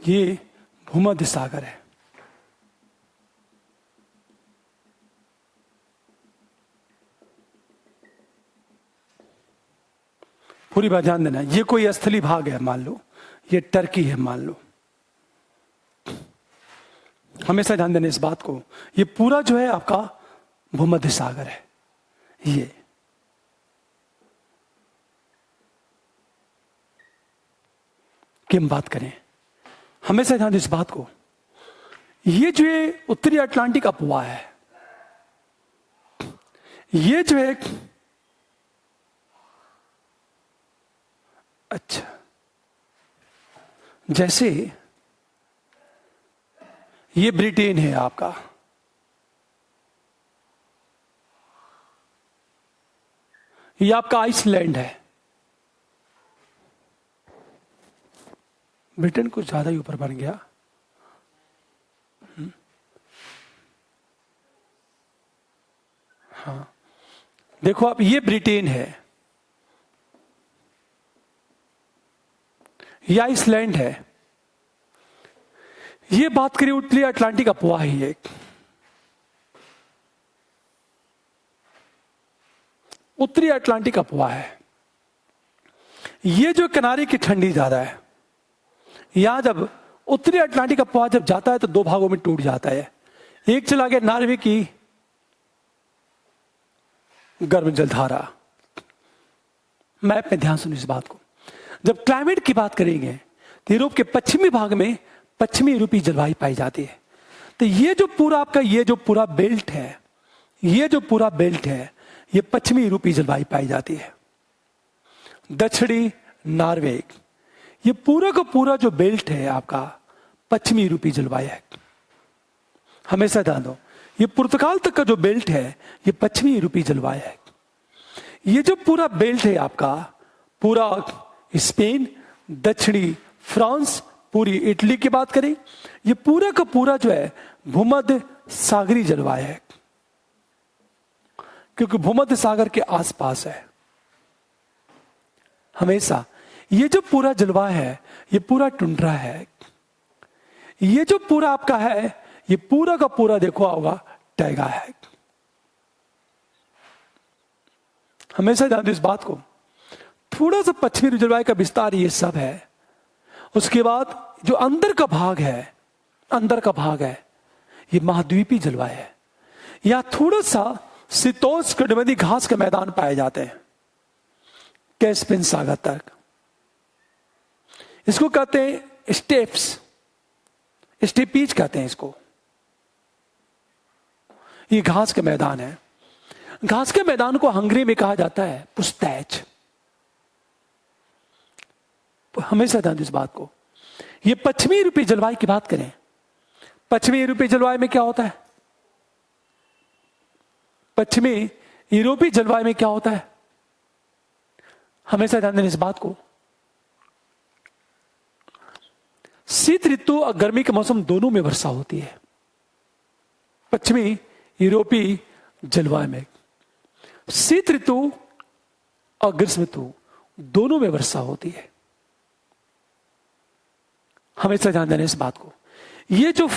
ये भूमध्य सागर है। पूरी बात ध्यान देना। ये कोई स्थलीय भाग है मान लो, ये टर्की है मान लो, हमेशा ध्यान देना इस बात को। ये पूरा जो है आपका भूमध्य सागर है। ये कि हम बात करें, हमेशा ध्यान दो इस बात को। ये जो है उत्तरी अटलांटिक अपवाह है। ये जो है अच्छा, जैसे ये ब्रिटेन है आपका, ये आपका आइसलैंड है। ब्रिटेन कुछ ज्यादा ही ऊपर बन गया। हाँ, देखो आप, ये ब्रिटेन है, ये आइसलैंड है। ये बात करें उत्तरी अटलांटिक अपवाह ही एक, उत्तरी अटलांटिक अपवाह है। ये जो किनारे की ठंडी ज्यादा है, यहां जब उत्तरी अटलांटिक अपवाह जब जाता है तो दो भागों में टूट जाता है। एक चला गया नॉर्वे की गर्म जलधारा। मैप में ध्यान सुनिए इस बात को। जब क्लाइमेट की बात करेंगे तो यूरोप के पश्चिमी भाग में पश्चिमी यूरोपीय जलवायु पाई जाती है। तो ये जो पूरा आपका ये जो पूरा बेल्ट है, ये जो पूरा बेल्ट है, ये पश्चिमी यूरोपीय जलवायु पाई जाती है। दक्षिणी नॉर्वे, ये पूरा का पूरा जो बेल्ट है आपका पश्चिमी यूरोपीय जलवायु है। हमेशा ध्यान दो, ये पुर्तगाल तक का जो बेल्ट है ये पश्चिमी यूरोपीय जलवायु है। ये जो पूरा बेल्ट है आपका, पूरा स्पेन, दक्षिणी फ्रांस, पूरी इटली की बात करें, ये पूरा का पूरा जो है भूमध्य सागरी जलवायु है, क्योंकि भूमध्य सागर के आसपास है। हमेशा ये जो पूरा जलवायु है ये पूरा टुंड्रा है। ये जो पूरा आपका है ये पूरा का पूरा देखो होगा टैगा है। हमेशा ध्यान दो इस बात को। थोड़ा सा पश्चिमी जलवायु का विस्तार ये सब है। उसके बाद जो अंदर का भाग है, अंदर का भाग है, ये महाद्वीपीय जलवायु है। यहां थोड़ा सा शीतोष्णकटिबंधीय घास के मैदान पाए जाते हैं कैस्पियन सागर तक। इसको कहते हैं स्टेप्स, स्टेपीज कहते हैं इसको। ये घास के मैदान है। घास के मैदान को हंगरी में कहा जाता है पुस्तैच। हमेशा ध्यान दो इस बात को। ये पश्चिमी यूरोपीय जलवायु की बात करें, पश्चिमी यूरोपीय जलवायु में क्या होता है? पश्चिमी यूरोपीय जलवायु में क्या होता है? हमेशा ध्यान देना इस बात को। शीत ऋतु और गर्मी के मौसम दोनों में वर्षा होती है पश्चिमी यूरोपीय जलवायु में। शीत ऋतु और ग्रीष्म ऋतु दोनों में वर्षा होती है। हमेशा ध्यान देना इस बात को। ये जो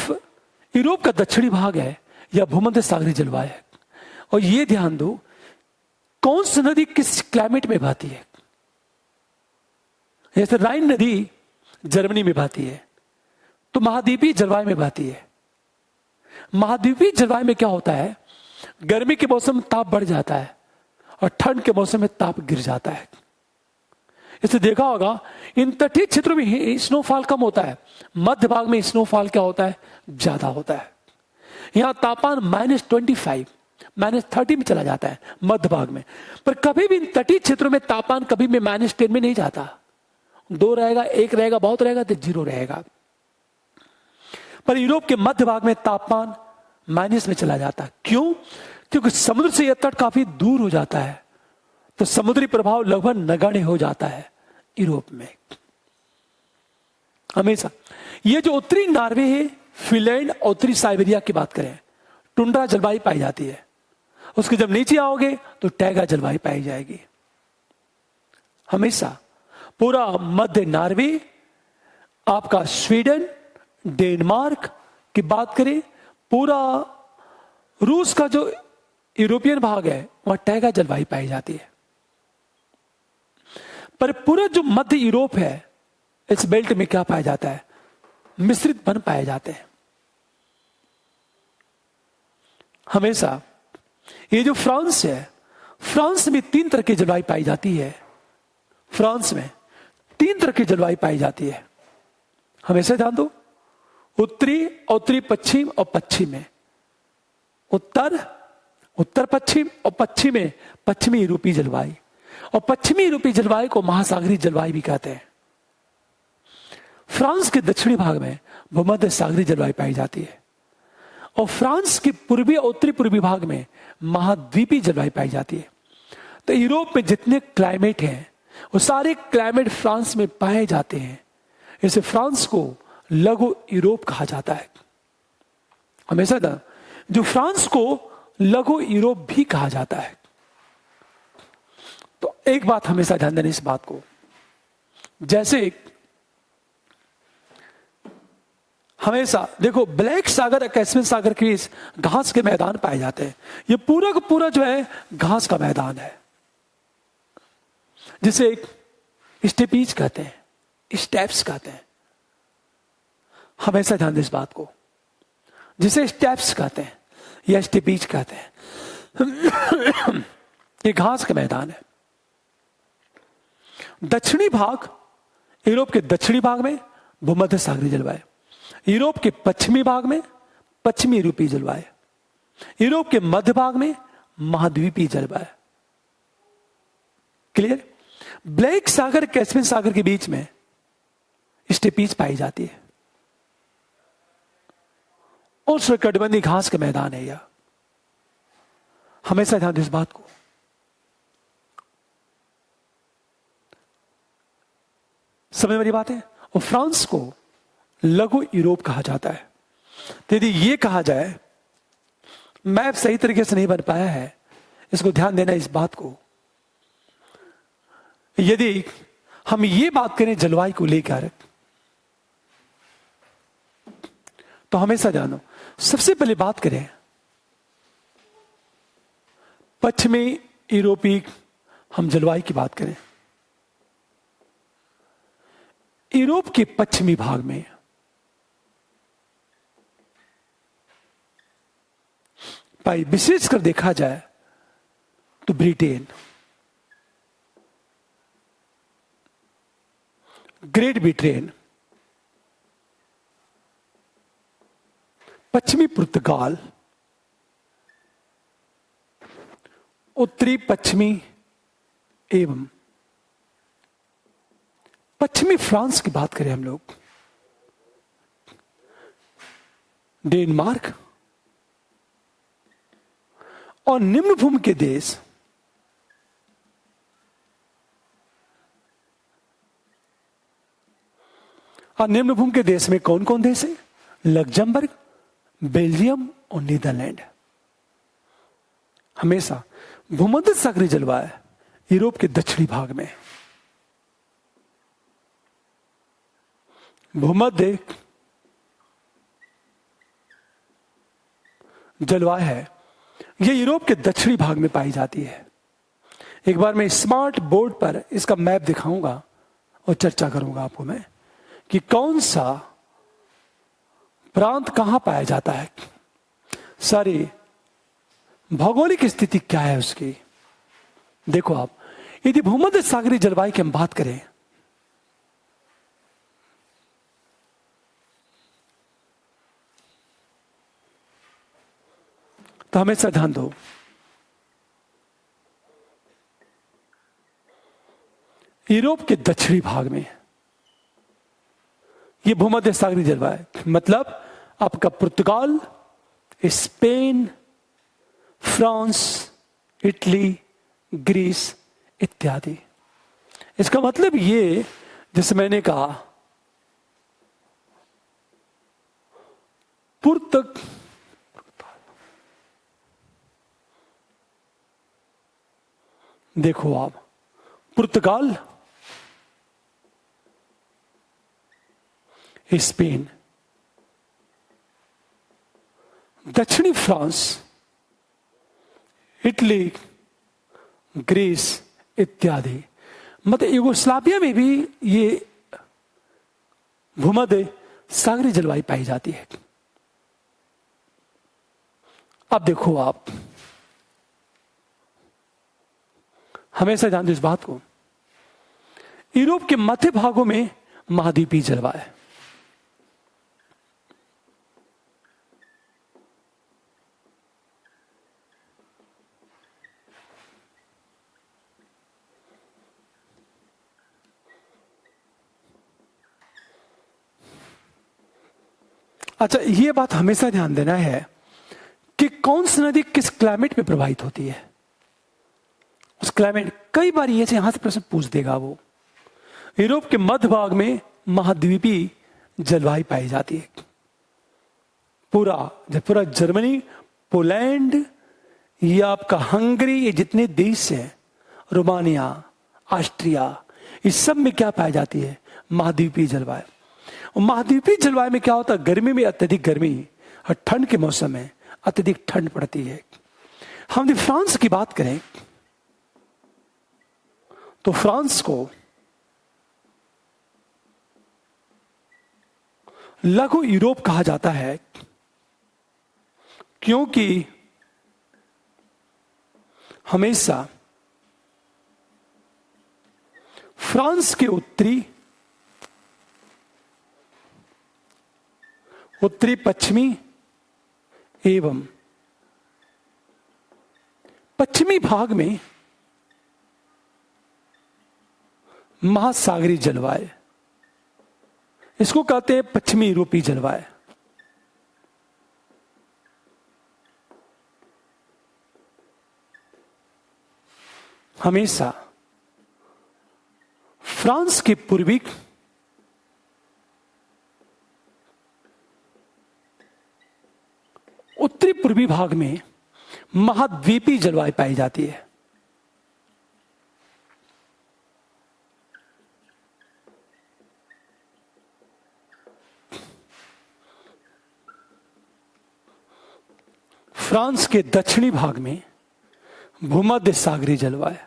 यूरोप का दक्षिणी भाग है यह भूमध्य सागरीय जलवायु है। और ये ध्यान दो कौन सी नदी किस क्लाइमेट में बहती है। जैसे राइन नदी जर्मनी में बहती है तो महाद्वीपीय जलवायु में बहती है। महाद्वीपीय जलवायु में क्या होता है, गर्मी के मौसम में ताप बढ़ जाता है और ठंड के मौसम में ताप गिर जाता है। इसे देखा होगा इन तटीय क्षेत्रों में स्नोफॉल कम होता है, मध्य भाग में स्नोफॉल क्या होता है, ज्यादा होता है। यहां तापमान -25 -30 में चला जाता है मध्य भाग में। पर कभी भी इन तटीय क्षेत्रों में तापमान कभी भी -10 में नहीं जाता। 2 रहेगा, 1 रहेगा, बहुत रहेगा तो 0 रहेगा। पर यूरोप के मध्य भाग में तापमान माइनस में चला जाता है। क्यों? क्योंकि समुद्र से यह तट काफी दूर हो जाता है, तो समुद्री प्रभाव लगभग नगण्य हो जाता है यूरोप में हमेशा। यह जो उत्तरी नॉर्वे है, फिनलैंड और उत्तरी साइबेरिया की बात करें, टुंड्रा जलवायु पाई जाती है। उसके जब नीचे आओगे तो टैगा जलवायु पाई जाएगी हमेशा। पूरा मध्य नॉर्वे, आपका स्वीडन, डेनमार्क की बात करें, पूरा रूस का जो यूरोपियन भाग है वहां टैगा जलवायु पाई जाती है। पर पूरा जो मध्य यूरोप है, इस बेल्ट में क्या पाया जाता है? मिश्रित वन पाए जाते हैं हमेशा। ये जो फ्रांस है, फ्रांस में 3 तरह की जलवायु पाई जाती है। फ्रांस में 3 तरह की जलवायु पाई जाती है हमेशा ध्यान दो। उत्तरी, उत्तरी पश्चिम और पश्चिम में। उत्तर, उत्तर पश्चिम और पश्चिम में पश्चिमी यूरोपीय जलवायु। और पश्चिमी यूरोपीय जलवायु को महासागरीय जलवायु भी कहते हैं। फ्रांस के दक्षिणी भाग में भूमध्य सागरीय जलवायु पाई जाती है और फ्रांस के पूर्वी और उत्तरी पूर्वी भाग में महाद्वीपीय जलवायु पाई जाती है। तो यूरोप में जितने क्लाइमेट हैं वो सारे क्लाइमेट फ्रांस में पाए जाते हैं। इसे फ्रांस को लघु यूरोप कहा जाता है हमेशा था, जो फ्रांस को लघु यूरोप भी कहा जाता है। तो एक बात हमेशा ध्यान देना इस बात को, जैसे हमेशा देखो ब्लैक सागर और कैस्पियन सागर के बीच घास के मैदान पाए जाते हैं। ये पूरा का पूरा जो है घास का मैदान है, जिसे एक स्टेपीज कहते हैं, स्टेप्स कहते हैं। हमेशा ध्यान दें इस बात को, जिसे स्टेप्स कहते हैं या स्टेपीज कहते हैं। ये घास का मैदान है। दक्षिणी भाग, यूरोप के दक्षिणी भाग में भूमध्य सागरीय जलवायु, यूरोप के पश्चिमी भाग में पश्चिमी यूरोपीय जलवायु, यूरोप के मध्य भाग में महाद्वीपीय जलवायु। क्लियर? ब्लैक सागर कैस्पियन सागर के बीच में स्टेपीज पाई जाती है। उष्णकटिबंधीय घास का मैदान है यह। हमेशा ध्यान दें इस बात को। समझ वाली बात है। और फ्रांस को लघु यूरोप कहा जाता है। तो यदि ये कहा जाए, मैप सही तरीके से नहीं बन पाया है, इसको ध्यान देना इस बात को। यदि हम ये बात करें जलवायु को लेकर, तो हमेशा जानो, सबसे पहले बात करें पश्चिमी यूरोपीय, हम जलवायु की बात करें, यूरोप के पश्चिमी भाग में भाई विशेषकर देखा जाए तो ब्रिटेन, ग्रेट ब्रिटेन, पश्चिमी पुर्तगाल, उत्तरी पश्चिमी एवं पश्चिमी फ्रांस की बात करें हम लोग, डेनमार्क और निम्न भूमि के देश, और निम्न भूमि के देश में कौन कौन देश है? लग्जमबर्ग, बेल्जियम और नीदरलैंड। हमेशा भूमध्य सागरीय जलवायु यूरोप के दक्षिणी भाग में। भूमध्य जलवायु है, यह यूरोप के दक्षिणी भाग में पाई जाती है। एक बार मैं स्मार्ट बोर्ड पर इसका मैप दिखाऊंगा और चर्चा करूंगा आपको मैं कि कौन सा प्रांत कहां पाया जाता है, सारी भौगोलिक स्थिति क्या है उसकी। देखो आप, यदि भूमध्य सागरीय जलवायु की हम बात करें, तो हमेशा ध्यान दो, यूरोप के दक्षिणी भाग में ये भूमध्य सागरीय जलवायु, मतलब आपका पुर्तगाल, स्पेन, फ्रांस, इटली, ग्रीस इत्यादि। इसका मतलब ये, जैसे मैंने कहा, देखो आप, पुर्तगाल, स्पेन, दक्षिणी फ्रांस, इटली, ग्रीस इत्यादि। मतलब यूगोस्लाविया में भी ये भूमध्य सागरीय जलवायु पाई जाती है। अब देखो आप, हमेशा ध्यान दो इस बात को, यूरोप के मध्य भागों में महाद्वीपीय जलवायु, अच्छा ये बात हमेशा ध्यान देना है कि कौन सी नदी किस क्लाइमेट पे प्रभावित होती है। उस क्लाइमेट, कई बार ये यहां से प्रश्न पूछ देगा वो। यूरोप के मध्य भाग में महाद्वीपीय जलवायु पाई जाती है। पूरा जर्मनी, पोलैंड, ये आपका हंगरी, ये जितने देश हैं, रोमानिया, ऑस्ट्रिया, इस सब में क्या पाई जाती है? महाद्वीपीय जलवायु। और महाद्वीपीय जलवायु में क्या होता है? गर्मी में अत्यधिक गर्मी और ठंड के मौसम में अत्यधिक ठंड पड़ती है। हम यदि फ्रांस की बात करें तो फ्रांस को लघु यूरोप कहा जाता है, क्योंकि हमेशा फ्रांस के उत्तरी पश्चिमी एवं पश्चिमी भाग में महासागरीय जलवायु, इसको कहते हैं पश्चिमी यूरोपीय जलवायु। हमेशा फ्रांस के पूर्वी उत्तरी पूर्वी भाग में महाद्वीपीय जलवायु पाई जाती है। फ्रांस के दक्षिणी भाग में भूमध्य सागरीय जलवायु।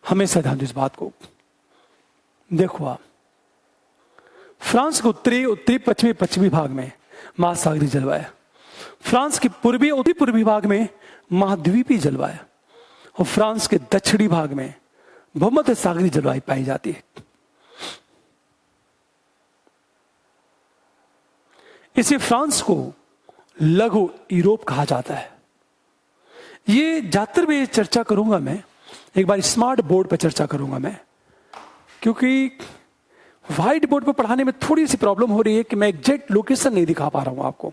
हमेशा ध्यान दो इस बात को। देखो आप, फ्रांस के उत्तरी पश्चिमी भाग में महासागरीय जलवायु, फ्रांस के उत्तरी पूर्वी भाग में महाद्वीपीय जलवायु, और फ्रांस के दक्षिणी भाग में भूमध्य सागरीय जलवायु पाई जाती है। इसे फ्रांस को लघु यूरोप कहा जाता है। ये ज्यादातर में चर्चा करूंगा मैं, एक बार स्मार्ट बोर्ड पर चर्चा करूंगा मैं, क्योंकि व्हाइट बोर्ड पर पढ़ाने में थोड़ी सी प्रॉब्लम हो रही है कि मैं एग्जैक्ट लोकेशन नहीं दिखा पा रहा हूं आपको,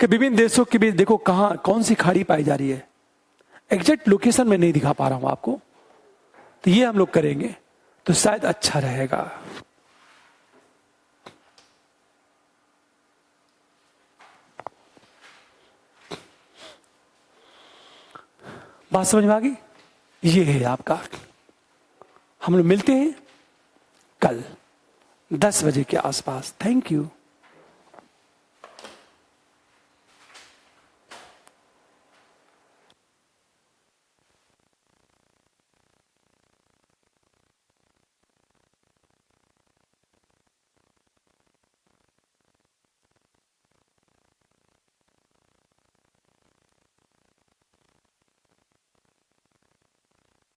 कि विभिन्न देशों के बीच देखो कौन सी खाड़ी पाई जा रही है, एग्जैक्ट लोकेशन में नहीं दिखा पा रहा हूं आपको। तो ये हम लोग करेंगे तो शायद अच्छा रहेगा। बात समझ में आ गई? ये है आपका। हम लोग मिलते हैं कल 10 बजे के आसपास। Thank you.